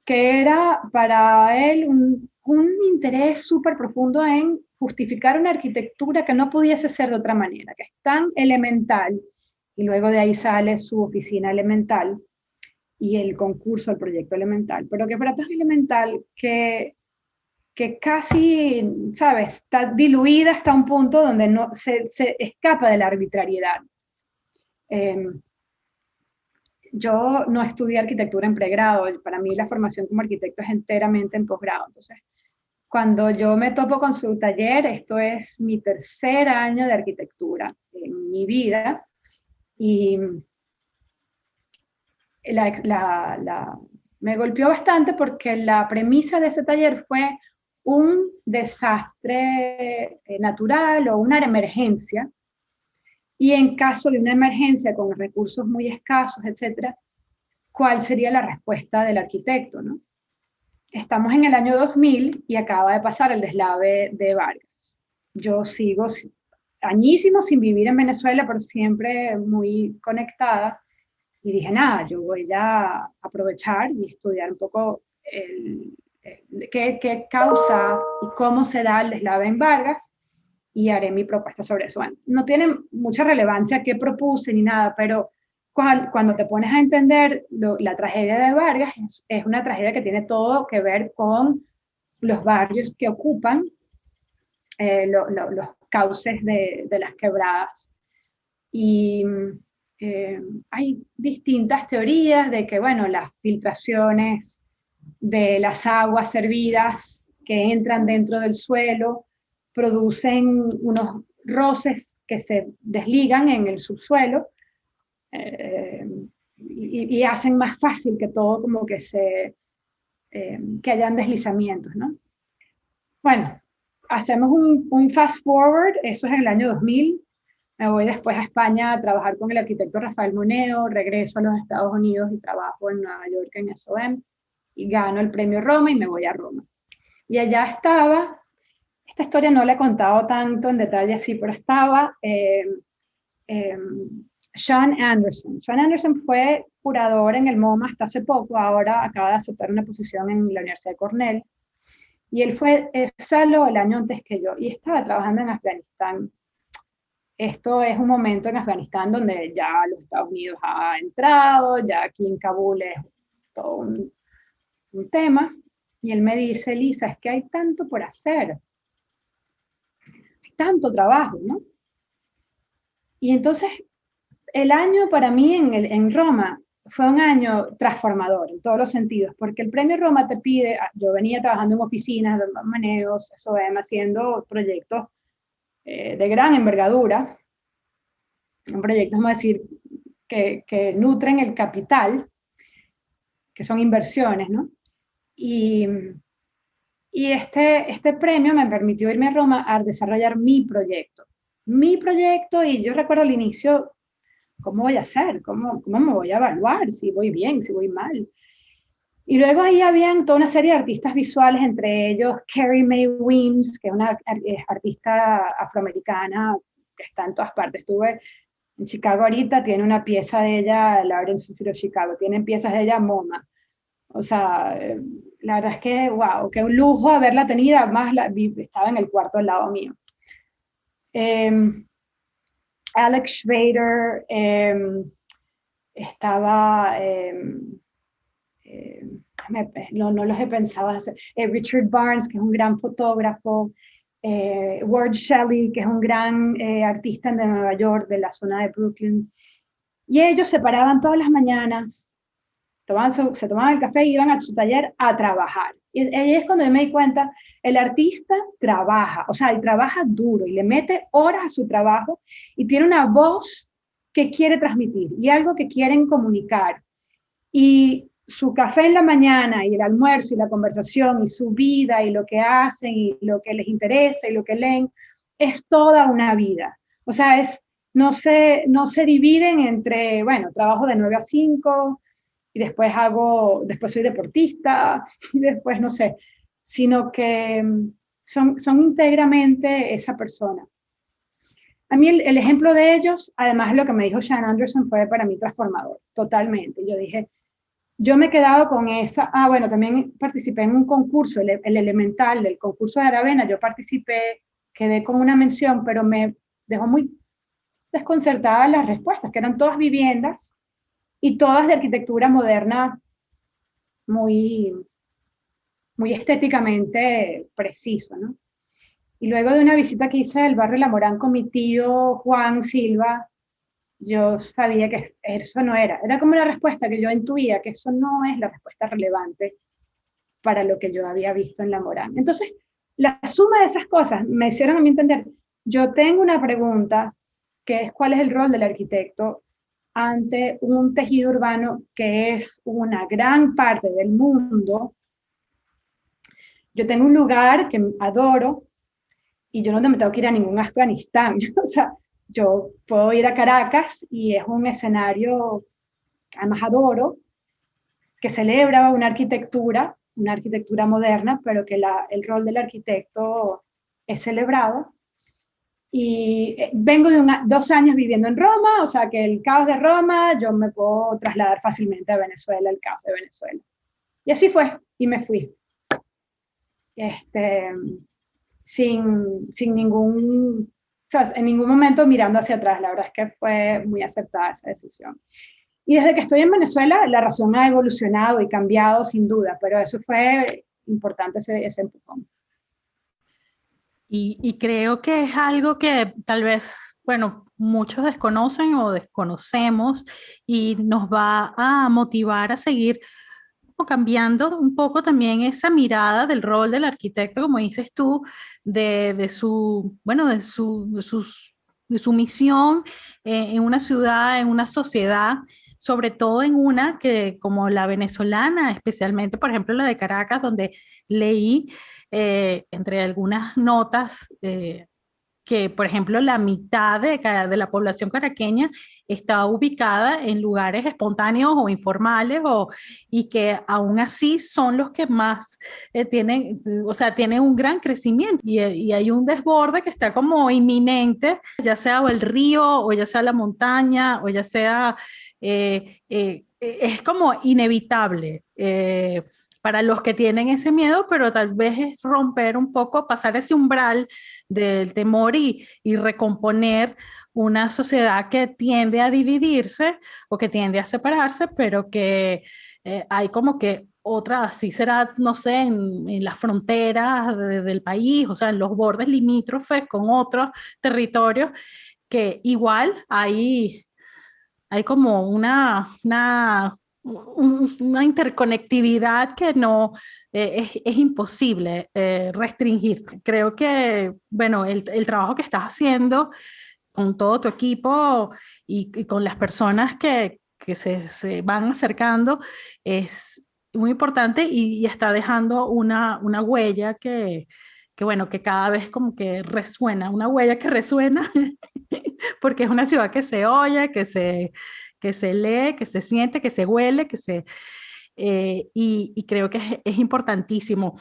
Que era para él un interés súper profundo en justificar una arquitectura que no pudiese ser de otra manera, que es tan elemental, y luego de ahí sale su oficina elemental y el concurso, el proyecto elemental, pero que para tan elemental que casi, ¿sabes?, está diluida hasta un punto donde no, se escapa de la arbitrariedad. Yo no estudié arquitectura en pregrado, para mí la formación como arquitecto es enteramente en posgrado, entonces cuando yo me topo con su taller, esto es mi tercer año de arquitectura en mi vida, y me golpeó bastante porque la premisa de ese taller fue un desastre natural o una emergencia, y en caso de una emergencia con recursos muy escasos, etcétera, ¿cuál sería la respuesta del arquitecto, no? Estamos en el año 2000 y acaba de pasar el deslave de Vargas. Yo sigo añísimo sin vivir en Venezuela, pero siempre muy conectada. Y dije, nada, yo voy a aprovechar y estudiar un poco qué causa y cómo se da el deslave en Vargas, y haré mi propuesta sobre eso. Bueno, no tiene mucha relevancia qué propuse ni nada, pero cuando te pones a entender la tragedia de Vargas, es una tragedia que tiene todo que ver con los barrios que ocupan, los cauces de las quebradas. Y hay distintas teorías de que, bueno, las filtraciones de las aguas servidas que entran dentro del suelo producen unos roces que se desligan en el subsuelo, y hacen más fácil que todo como que que hayan deslizamientos, ¿no? Bueno, hacemos un fast forward, eso es en el año 2000, me voy después a España a trabajar con el arquitecto Rafael Moneo, regreso a los Estados Unidos y trabajo en Nueva York en SOM, y gano el premio Roma y me voy a Roma. Y allá estaba, esta historia no la he contado tanto en detalle así, pero estaba Sean Anderson. Sean Anderson fue curador en el MoMA hasta hace poco, ahora acaba de aceptar una posición en la Universidad de Cornell, y él fue fellow el año antes que yo, y estaba trabajando en Afganistán. Esto es un momento en Afganistán donde ya los Estados Unidos ha entrado, ya aquí en Kabul es todo un tema, y él me dice, Lisa, es que hay tanto por hacer, hay tanto trabajo, ¿no? Y entonces el año para mí en Roma fue un año transformador en todos los sentidos, porque el premio Roma te pide, yo venía trabajando en oficinas, de maneos, SOM, haciendo proyectos de gran envergadura, proyectos, vamos a decir, que nutren el capital, que son inversiones, ¿no? Y este premio me permitió irme a Roma a desarrollar mi proyecto, y yo recuerdo al inicio, ¿cómo voy a hacer? ¿Cómo me voy a evaluar? Si voy bien, si voy mal. Y luego ahí habían toda una serie de artistas visuales, entre ellos Carrie Mae Weems, que es una artista afroamericana que está en todas partes. Estuve en Chicago ahorita, tiene una pieza de ella, la Art Institute of Chicago, tienen piezas de ella MoMA. O sea, la verdad es que, wow, qué un lujo haberla tenido, además estaba en el cuarto al lado mío. Alex Schrader, estaba, no los he pensado, Richard Barnes, que es un gran fotógrafo, Ward Shelley, que es un gran artista de Nueva York, de la zona de Brooklyn, y ellos se paraban todas las mañanas, se tomaban el café y iban a su taller a trabajar. Y ahí es cuando yo me di cuenta, el artista trabaja, o sea, él trabaja duro y le mete horas a su trabajo y tiene una voz que quiere transmitir y algo que quieren comunicar. Y su café en la mañana y el almuerzo y la conversación y su vida y lo que hacen y lo que les interesa y lo que leen, es toda una vida. O sea, no se dividen entre, bueno, trabajo de 9 a 5, y después soy deportista, y después no sé, sino que son íntegramente esa persona. A mí el ejemplo de ellos, además de lo que me dijo Sean Anderson, fue para mí transformador, totalmente. Yo dije, yo me he quedado con esa, bueno, también participé en un concurso, el elemental del concurso de Aravena, yo participé quedé con una mención, pero me dejó muy desconcertada las respuestas, que eran todas viviendas y todas de arquitectura moderna muy, muy estéticamente preciso, ¿no? Y luego de una visita que hice del barrio La Morán con mi tío Juan Silva, yo sabía que eso no era como la respuesta que yo intuía, que eso no es la respuesta relevante para lo que yo había visto en La Morán. Entonces, la suma de esas cosas me hicieron a mí entender, yo tengo una pregunta, que es cuál es el rol del arquitecto ante un tejido urbano que es una gran parte del mundo. Yo tengo un lugar que adoro y yo no me tengo que ir a ningún Afganistán. O sea, yo puedo ir a Caracas y es un escenario que además adoro, que celebra una arquitectura moderna, pero que el rol del arquitecto es celebrado. Y vengo de 2 años viviendo en Roma, o sea que el caos de Roma, yo me puedo trasladar fácilmente a Venezuela, el caos de Venezuela. Y así fue, y me fui. Este, sin ningún, o sea, en ningún momento mirando hacia atrás. La verdad es que fue muy acertada esa decisión. Y desde que estoy en Venezuela, la razón ha evolucionado y cambiado sin duda, pero eso fue importante, ese empujón. Y creo que es algo que tal vez, bueno, muchos desconocen o desconocemos y nos va a motivar a seguir o cambiando un poco también esa mirada del rol del arquitecto, como dices tú, de su, bueno, de su misión en una ciudad, en una sociedad, sobre todo en una que como la venezolana, especialmente por ejemplo la de Caracas, donde leí entre algunas notas que, por ejemplo, la mitad de la población caraqueña está ubicada en lugares espontáneos o informales, y que aún así son los que más tienen, o sea, tienen un gran crecimiento y hay un desborde que está como inminente, ya sea o el río, o ya sea la montaña, o ya sea, es como inevitable. Para los que tienen ese miedo, pero tal vez es romper un poco, pasar ese umbral del temor y recomponer una sociedad que tiende a dividirse o que tiende a separarse, pero que hay como que otra, así será, no sé, en las fronteras del país, o sea, en los bordes limítrofes con otros territorios, que igual hay como una interconectividad que no es imposible restringir. Creo que, bueno, el trabajo que estás haciendo con todo tu equipo y con las personas que se van acercando es muy importante y está dejando una huella bueno, que cada vez como que resuena, una huella que resuena, porque es una ciudad que se oye, que se lee, que se siente, que se huele, y creo que es importantísimo.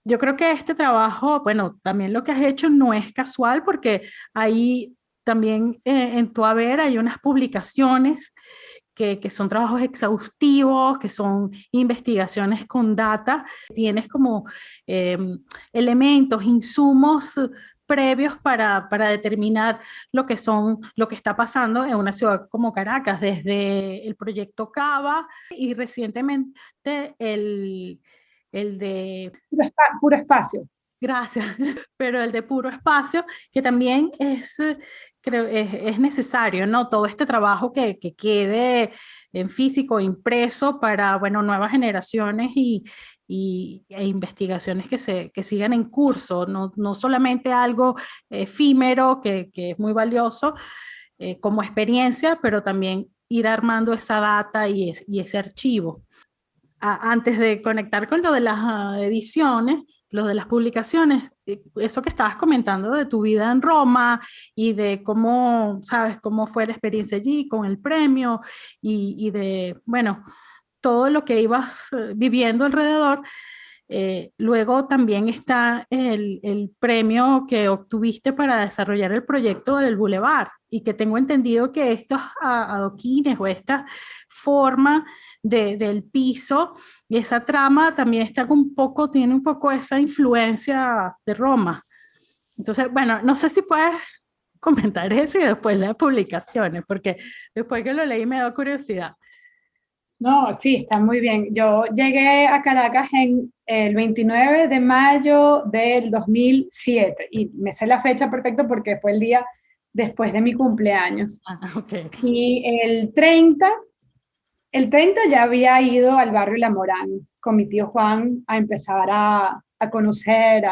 Yo creo que este trabajo, bueno, también lo que has hecho no es casual porque ahí también en tu haber hay unas publicaciones que son trabajos exhaustivos, que son investigaciones con data, tienes como eh, elementos, insumos previos para determinar lo que son, lo que está pasando en una ciudad como Caracas, desde el proyecto Cava y recientemente el de Puro espacio. Gracias, pero el de puro espacio, que también es, creo, es necesario, ¿no? Todo este trabajo que quede en físico, impreso para, bueno, nuevas generaciones e investigaciones que sigan en curso, no solamente algo efímero que es muy valioso como experiencia, pero también ir armando esa data y ese archivo. Antes de conectar con lo de las ediciones, lo de las publicaciones, eso que estabas comentando de tu vida en Roma y de cómo, sabes, cómo fue la experiencia allí con el premio y de, bueno, todo lo que ibas viviendo alrededor. Luego también está el premio que obtuviste para desarrollar el proyecto del Boulevard y que tengo entendido que estos adoquines o esta forma del piso y esa trama también está un poco, tiene un poco esa influencia de Roma. Entonces, bueno, no sé si puedes comentar eso y después las publicaciones, porque después que lo leí me da curiosidad. No, sí, está muy bien. Yo llegué a Caracas en el 29 de mayo del 2007 y me sé la fecha perfecta porque fue el día después de mi cumpleaños. Ah, ok. Y el 30 ya había ido al barrio La Morán con mi tío Juan a empezar a conocer,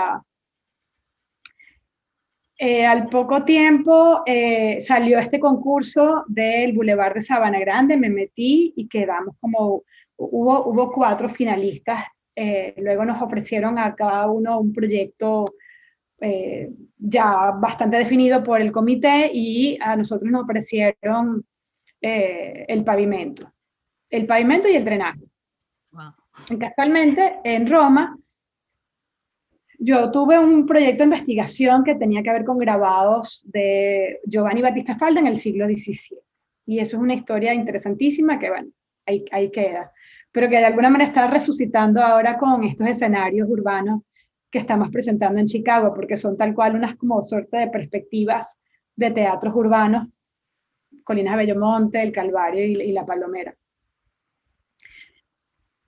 al poco tiempo salió este concurso del Boulevard de Sabana Grande, me metí y quedamos como, hubo 4 finalistas, luego nos ofrecieron a cada uno un proyecto ya bastante definido por el comité y a nosotros nos ofrecieron el pavimento y el drenaje. Wow. Casualmente, en Roma, yo tuve un proyecto de investigación que tenía que ver con grabados de Giovanni Battista Falda en el siglo XVII. Y eso es una historia interesantísima que, bueno, ahí queda. Pero que de alguna manera está resucitando ahora con estos escenarios urbanos que estamos presentando en Chicago, porque son tal cual unas como suerte de perspectivas de teatros urbanos, Colinas Bellomonte, El Calvario y La Palomera.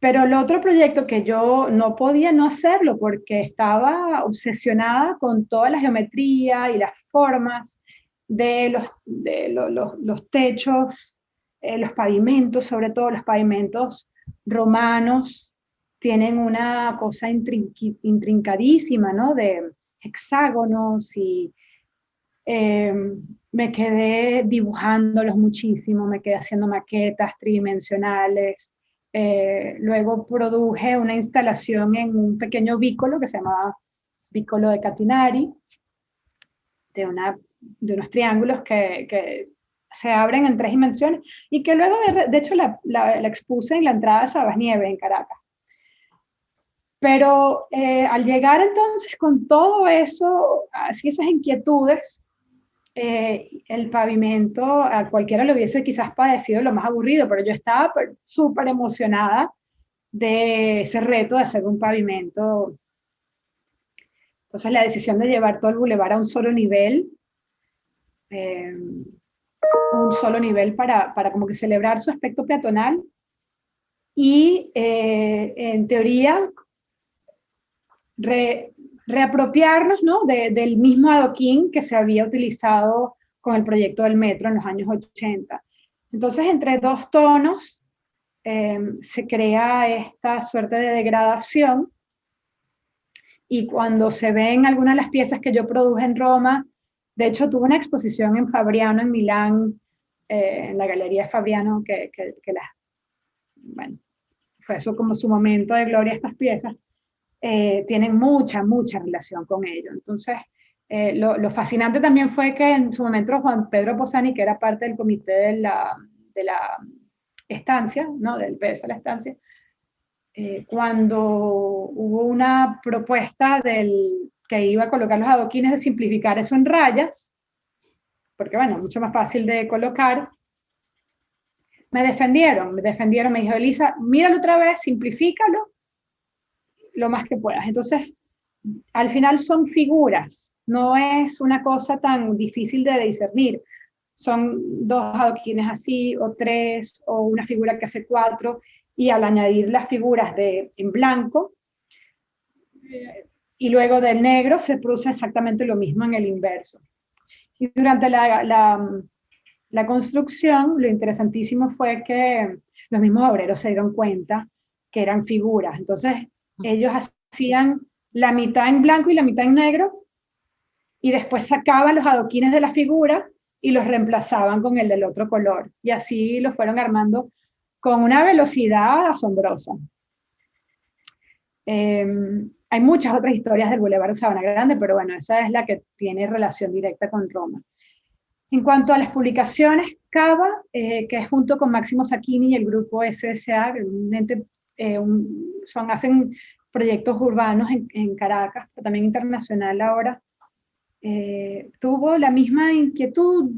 Pero el otro proyecto que yo no podía no hacerlo porque estaba obsesionada con toda la geometría y las formas de los techos, los pavimentos, sobre todo los pavimentos romanos, tienen una cosa intrincadísima, ¿no? De hexágonos y eh, me quedé dibujándolos muchísimo, me quedé haciendo maquetas tridimensionales. Luego produje una instalación en un pequeño vícolo que se llamaba Vícolo de Catinari, de unos triángulos que se abren en 3 dimensiones y que luego, de hecho, la expuse en la entrada de Sabasnieve en Caracas. Pero al llegar entonces con todo eso, así esas inquietudes, el pavimento a cualquiera le hubiese quizás parecido lo más aburrido, pero yo estaba súper emocionada de ese reto de hacer un pavimento. Entonces la decisión de llevar todo el bulevar a un solo nivel para como que celebrar su aspecto peatonal y en teoría reapropiarnos, ¿no? Del mismo adoquín que se había utilizado con el proyecto del metro en los años 80. Entonces, entre 2 tonos se crea esta suerte de degradación y cuando se ven algunas de las piezas que yo produje en Roma, de hecho tuve una exposición en Fabriano, en Milán, en la Galería Fabriano, bueno, fue eso como su momento de gloria estas piezas, tienen mucha relación con ello. Entonces, lo fascinante también fue que en su momento Juan Pedro Posani, que era parte del comité de la estancia, ¿no? Del PS de la estancia, cuando hubo una propuesta que iba a colocar los adoquines de simplificar eso en rayas, porque bueno, mucho más fácil de colocar, me defendieron, me dijo, Elisa, míralo otra vez, simplifícalo lo más que puedas. Entonces, al final son figuras, no es una cosa tan difícil de discernir. Son 2 adoquines así, o 3, o una figura que hace 4, y al añadir las figuras en blanco, y luego del negro, se produce exactamente lo mismo en el inverso. Y durante la construcción, lo interesantísimo fue que los mismos obreros se dieron cuenta que eran figuras. Entonces, ellos hacían la mitad en blanco y la mitad en negro, y después sacaban los adoquines de la figura y los reemplazaban con el del otro color. Y así los fueron armando con una velocidad asombrosa. Hay muchas otras historias del Boulevard de Sabana Grande, pero bueno, esa es la que tiene relación directa con Roma. En cuanto a las publicaciones, Cava, que es junto con Máximo Sacchini y el grupo SSA, hacen proyectos urbanos en Caracas, pero también internacional ahora, tuvo la misma inquietud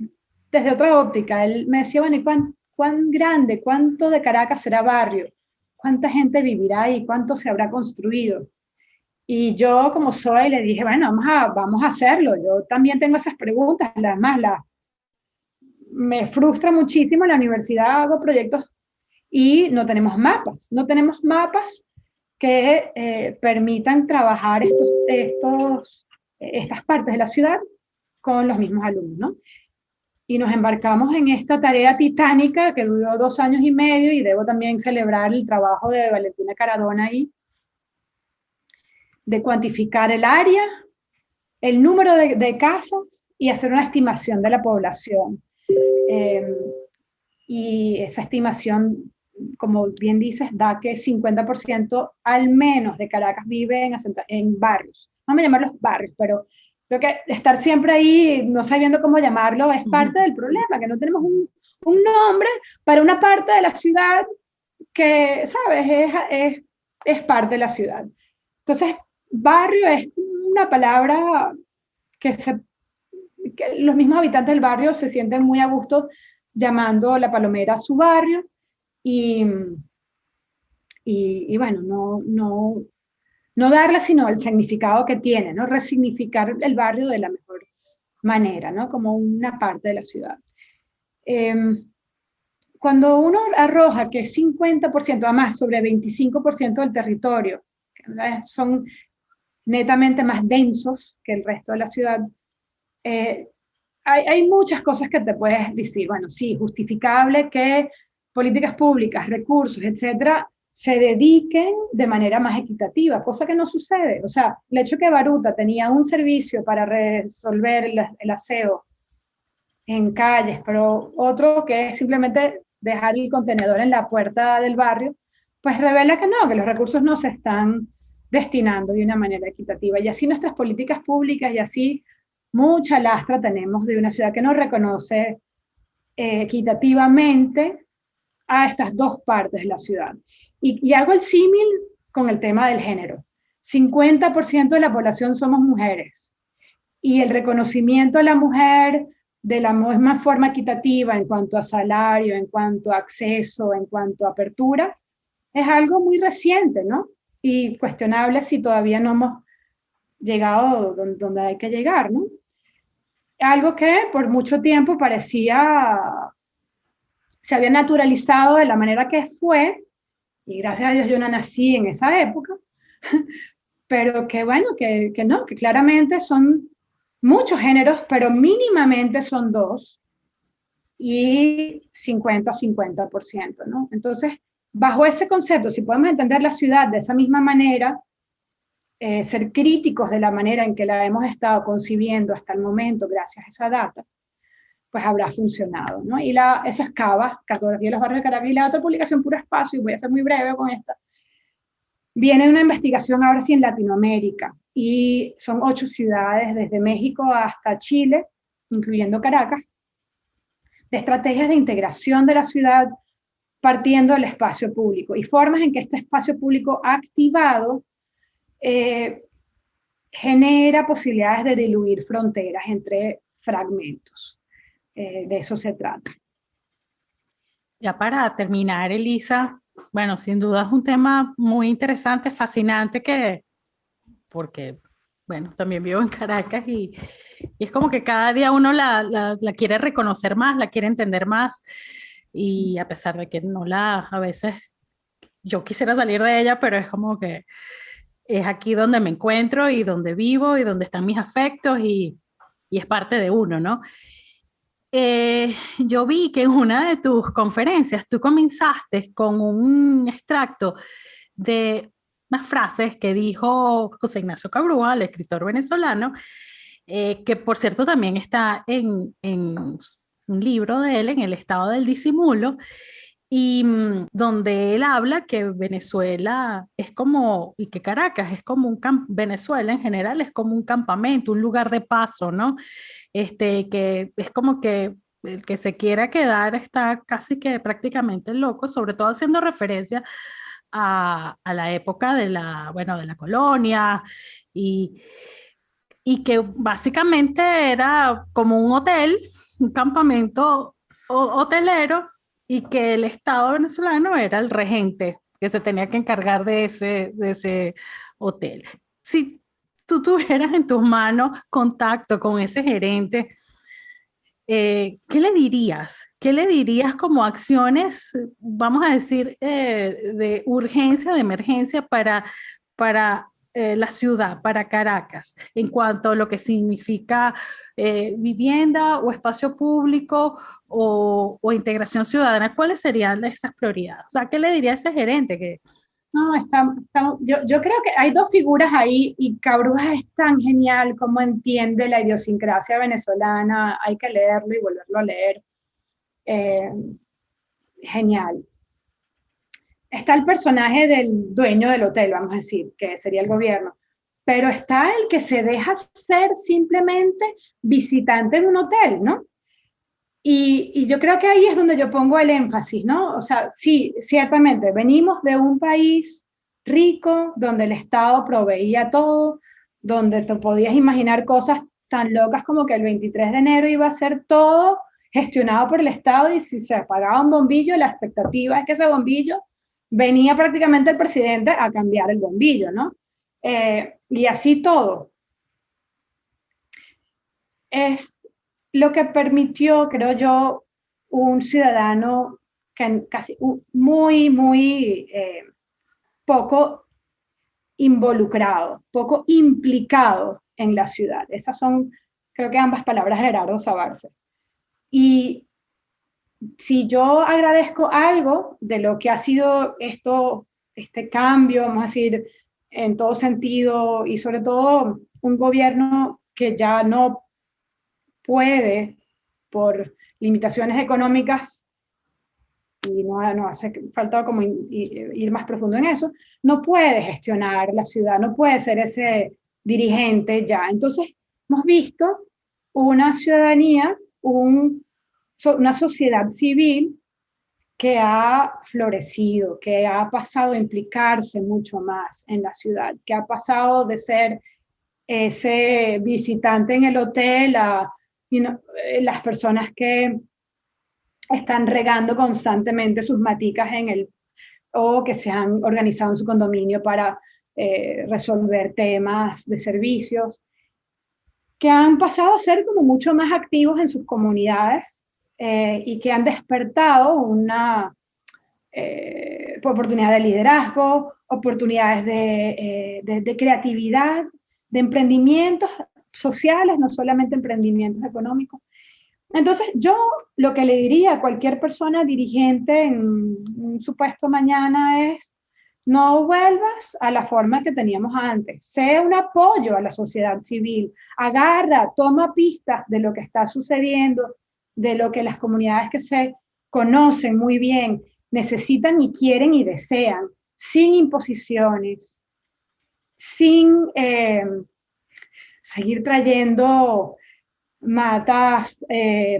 desde otra óptica. Él me decía, bueno, ¿y cuán grande, cuánto de Caracas será barrio? ¿Cuánta gente vivirá ahí? ¿Cuánto se habrá construido? Y yo, como soy, le dije, bueno, vamos a hacerlo. Yo también tengo esas preguntas. Además, me frustra muchísimo en la universidad, hago proyectos y no tenemos mapas. No tenemos mapas que permitan trabajar estas partes de la ciudad con los mismos alumnos, ¿no? Y nos embarcamos en esta tarea titánica que duró 2 años y medio, y debo también celebrar el trabajo de Valentina Caradona ahí, de cuantificar el área, el número de casas y hacer una estimación de la población. Eh, y esa estimación, como bien dices, da que 50% al menos de Caracas vive en barrios. Vamos a llamarlos barrios, pero creo que estar siempre ahí, no sabiendo cómo llamarlo, es parte del problema, que no tenemos un nombre para una parte de la ciudad que, ¿sabes? Es parte de la ciudad. Entonces, barrio es una palabra que, que los mismos habitantes del barrio se sienten muy a gusto llamando La Palomera a su barrio, y, y bueno, no darle sino el significado que tiene, ¿no? Resignificar el barrio de la mejor manera, ¿no? Como una parte de la ciudad. Cuando uno arroja que 50%, además sobre 25% del territorio, que son netamente más densos que el resto de la ciudad, hay muchas cosas que te puedes decir. Bueno, sí, justificable que políticas públicas, recursos, etcétera, se dediquen de manera más equitativa, cosa que no sucede. O sea, el hecho que Baruta tenía un servicio para resolver el aseo en calles, pero otro que es simplemente dejar el contenedor en la puerta del barrio, pues revela que no, que los recursos no se están destinando de una manera equitativa. Y así nuestras políticas públicas, y así mucha lastra tenemos de una ciudad que no reconoce equitativamente a estas dos partes de la ciudad. Y hago el símil con el tema del género. 50% de la población somos mujeres, y el reconocimiento a la mujer de la misma forma equitativa en cuanto a salario, en cuanto a acceso, en cuanto a apertura, es algo muy reciente, ¿no? Y cuestionable si todavía no hemos llegado donde hay que llegar, ¿no? Algo que por mucho tiempo se había naturalizado de la manera que fue, y gracias a Dios yo no nací en esa época, pero que bueno, que no, que claramente son muchos géneros, pero mínimamente son dos, y 50-50%, ¿no? Entonces, bajo ese concepto, si podemos entender la ciudad de esa misma manera, ser críticos de la manera en que la hemos estado concibiendo hasta el momento, gracias a esa data, pues habrá funcionado, ¿no? Y esa es CABA, Cartografía de los Barrios de Caracas, y la otra publicación, Puro Espacio, y voy a ser muy breve con esta, viene una investigación ahora sí en Latinoamérica, y son 8 ciudades, desde México hasta Chile, incluyendo Caracas, de estrategias de integración de la ciudad partiendo del espacio público, y formas en que este espacio público activado genera posibilidades de diluir fronteras entre fragmentos. De eso se trata. Ya para terminar, Elisa, bueno, sin duda es un tema muy interesante, fascinante, porque, bueno, también vivo en Caracas y es como que cada día uno la quiere reconocer más, la quiere entender más, y a pesar de que a veces yo quisiera salir de ella, pero es como que es aquí donde me encuentro y donde vivo y donde están mis afectos y es parte de uno, ¿no? Yo vi que en una de tus conferencias tú comenzaste con un extracto de unas frases que dijo José Ignacio Cabrúa, el escritor venezolano, que por cierto también está en un libro de él, en El estado del disimulo, y donde él habla que Venezuela es como, y que Caracas es como Venezuela en general es como un campamento, un lugar de paso, ¿no? Que es como que el que se quiera quedar está casi que prácticamente loco, sobre todo haciendo referencia a la época bueno, de la colonia, y, y que básicamente era como un hotel, un campamento hotelero, y que el Estado venezolano era el regente que se tenía que encargar de ese hotel. si tú tuvieras en tus manos contacto con ese gerente, ¿qué le dirías? ¿Qué le dirías como acciones, vamos a decir, de urgencia, de emergencia para la ciudad, para Caracas, en cuanto a lo que significa vivienda o espacio público o integración ciudadana? ¿Cuáles serían esas prioridades? O sea, ¿qué le diría a ese gerente que... No, yo creo que hay dos figuras ahí y Cabrujas es tan genial como entiende la idiosincrasia venezolana, hay que leerlo y volverlo a leer. Eh, Genial. Está el personaje del dueño del hotel, vamos a decir, que sería el gobierno, pero está el que se deja ser simplemente visitante en un hotel, ¿no? Y yo creo que ahí es donde yo pongo el énfasis, ¿no? O sea, sí, ciertamente, venimos de un país rico, donde el Estado proveía todo, donde te podías imaginar cosas tan locas como que el 23 de enero iba a ser todo gestionado por el Estado y si se apagaba un bombillo, la expectativa es que ese bombillo venía prácticamente el presidente a cambiar el bombillo, ¿no? Y así todo. Es lo que permitió, creo yo, un ciudadano que casi muy poco involucrado, poco implicado en la ciudad. Esas son, creo que ambas palabras de Gerardo Sabarce. Y si yo agradezco algo de lo que ha sido este cambio, vamos a decir, en todo sentido, y sobre todo un gobierno que ya no puede, por limitaciones económicas, y no hace falta como ir más profundo en eso, no puede gestionar la ciudad, no puede ser ese dirigente ya. Entonces, hemos visto una ciudadanía, una sociedad civil que ha florecido, que ha pasado a implicarse mucho más en la ciudad, que ha pasado de ser ese visitante en el hotel a las personas que están regando constantemente sus maticas o que se han organizado en su condominio para resolver temas de servicios, que han pasado a ser como mucho más activos en sus comunidades y que han despertado una oportunidad de liderazgo, oportunidades de creatividad, de emprendimientos sociales, no solamente emprendimientos económicos. Entonces, yo lo que le diría a cualquier persona dirigente en un supuesto mañana es, no vuelvas a la forma que teníamos antes, sé un apoyo a la sociedad civil, agarra, toma pistas de lo que está sucediendo, de lo que las comunidades que se conocen muy bien necesitan y quieren y desean, sin imposiciones, sin seguir trayendo matas,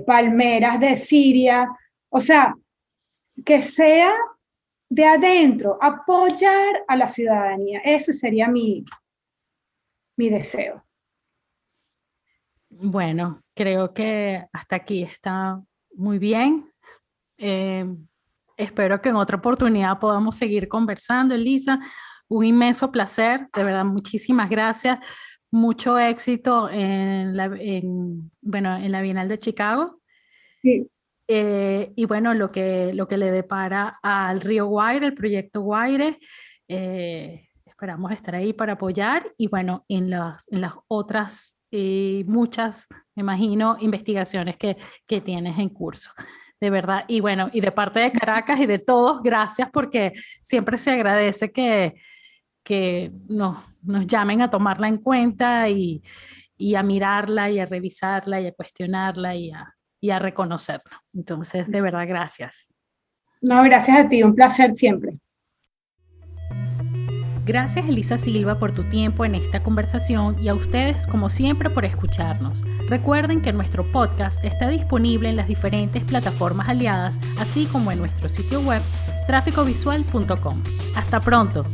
palmeras de Siria, o sea, que sea de adentro, apoyar a la ciudadanía. Ese sería mi deseo. Bueno, creo que hasta aquí está muy bien. Espero que en otra oportunidad podamos seguir conversando, Elisa. Un inmenso placer, de verdad, muchísimas gracias. Mucho éxito en en la Bienal de Chicago. Sí. Y bueno, lo que le depara al Río Guaire, el proyecto Guaire, esperamos estar ahí para apoyar y bueno, en las otras muchas, me imagino, investigaciones que tienes en curso. De verdad, y bueno, y de parte de Caracas y de todos, gracias porque siempre se agradece que nos llamen a tomarla en cuenta y a mirarla y a revisarla y a cuestionarla y a reconocerla. Entonces, de verdad, gracias. No, gracias a ti, un placer siempre. Gracias Elisa Silva por tu tiempo en esta conversación y a ustedes como siempre por escucharnos. Recuerden que nuestro podcast está disponible en las diferentes plataformas aliadas, así como en nuestro sitio web tráficovisual.com. Hasta pronto.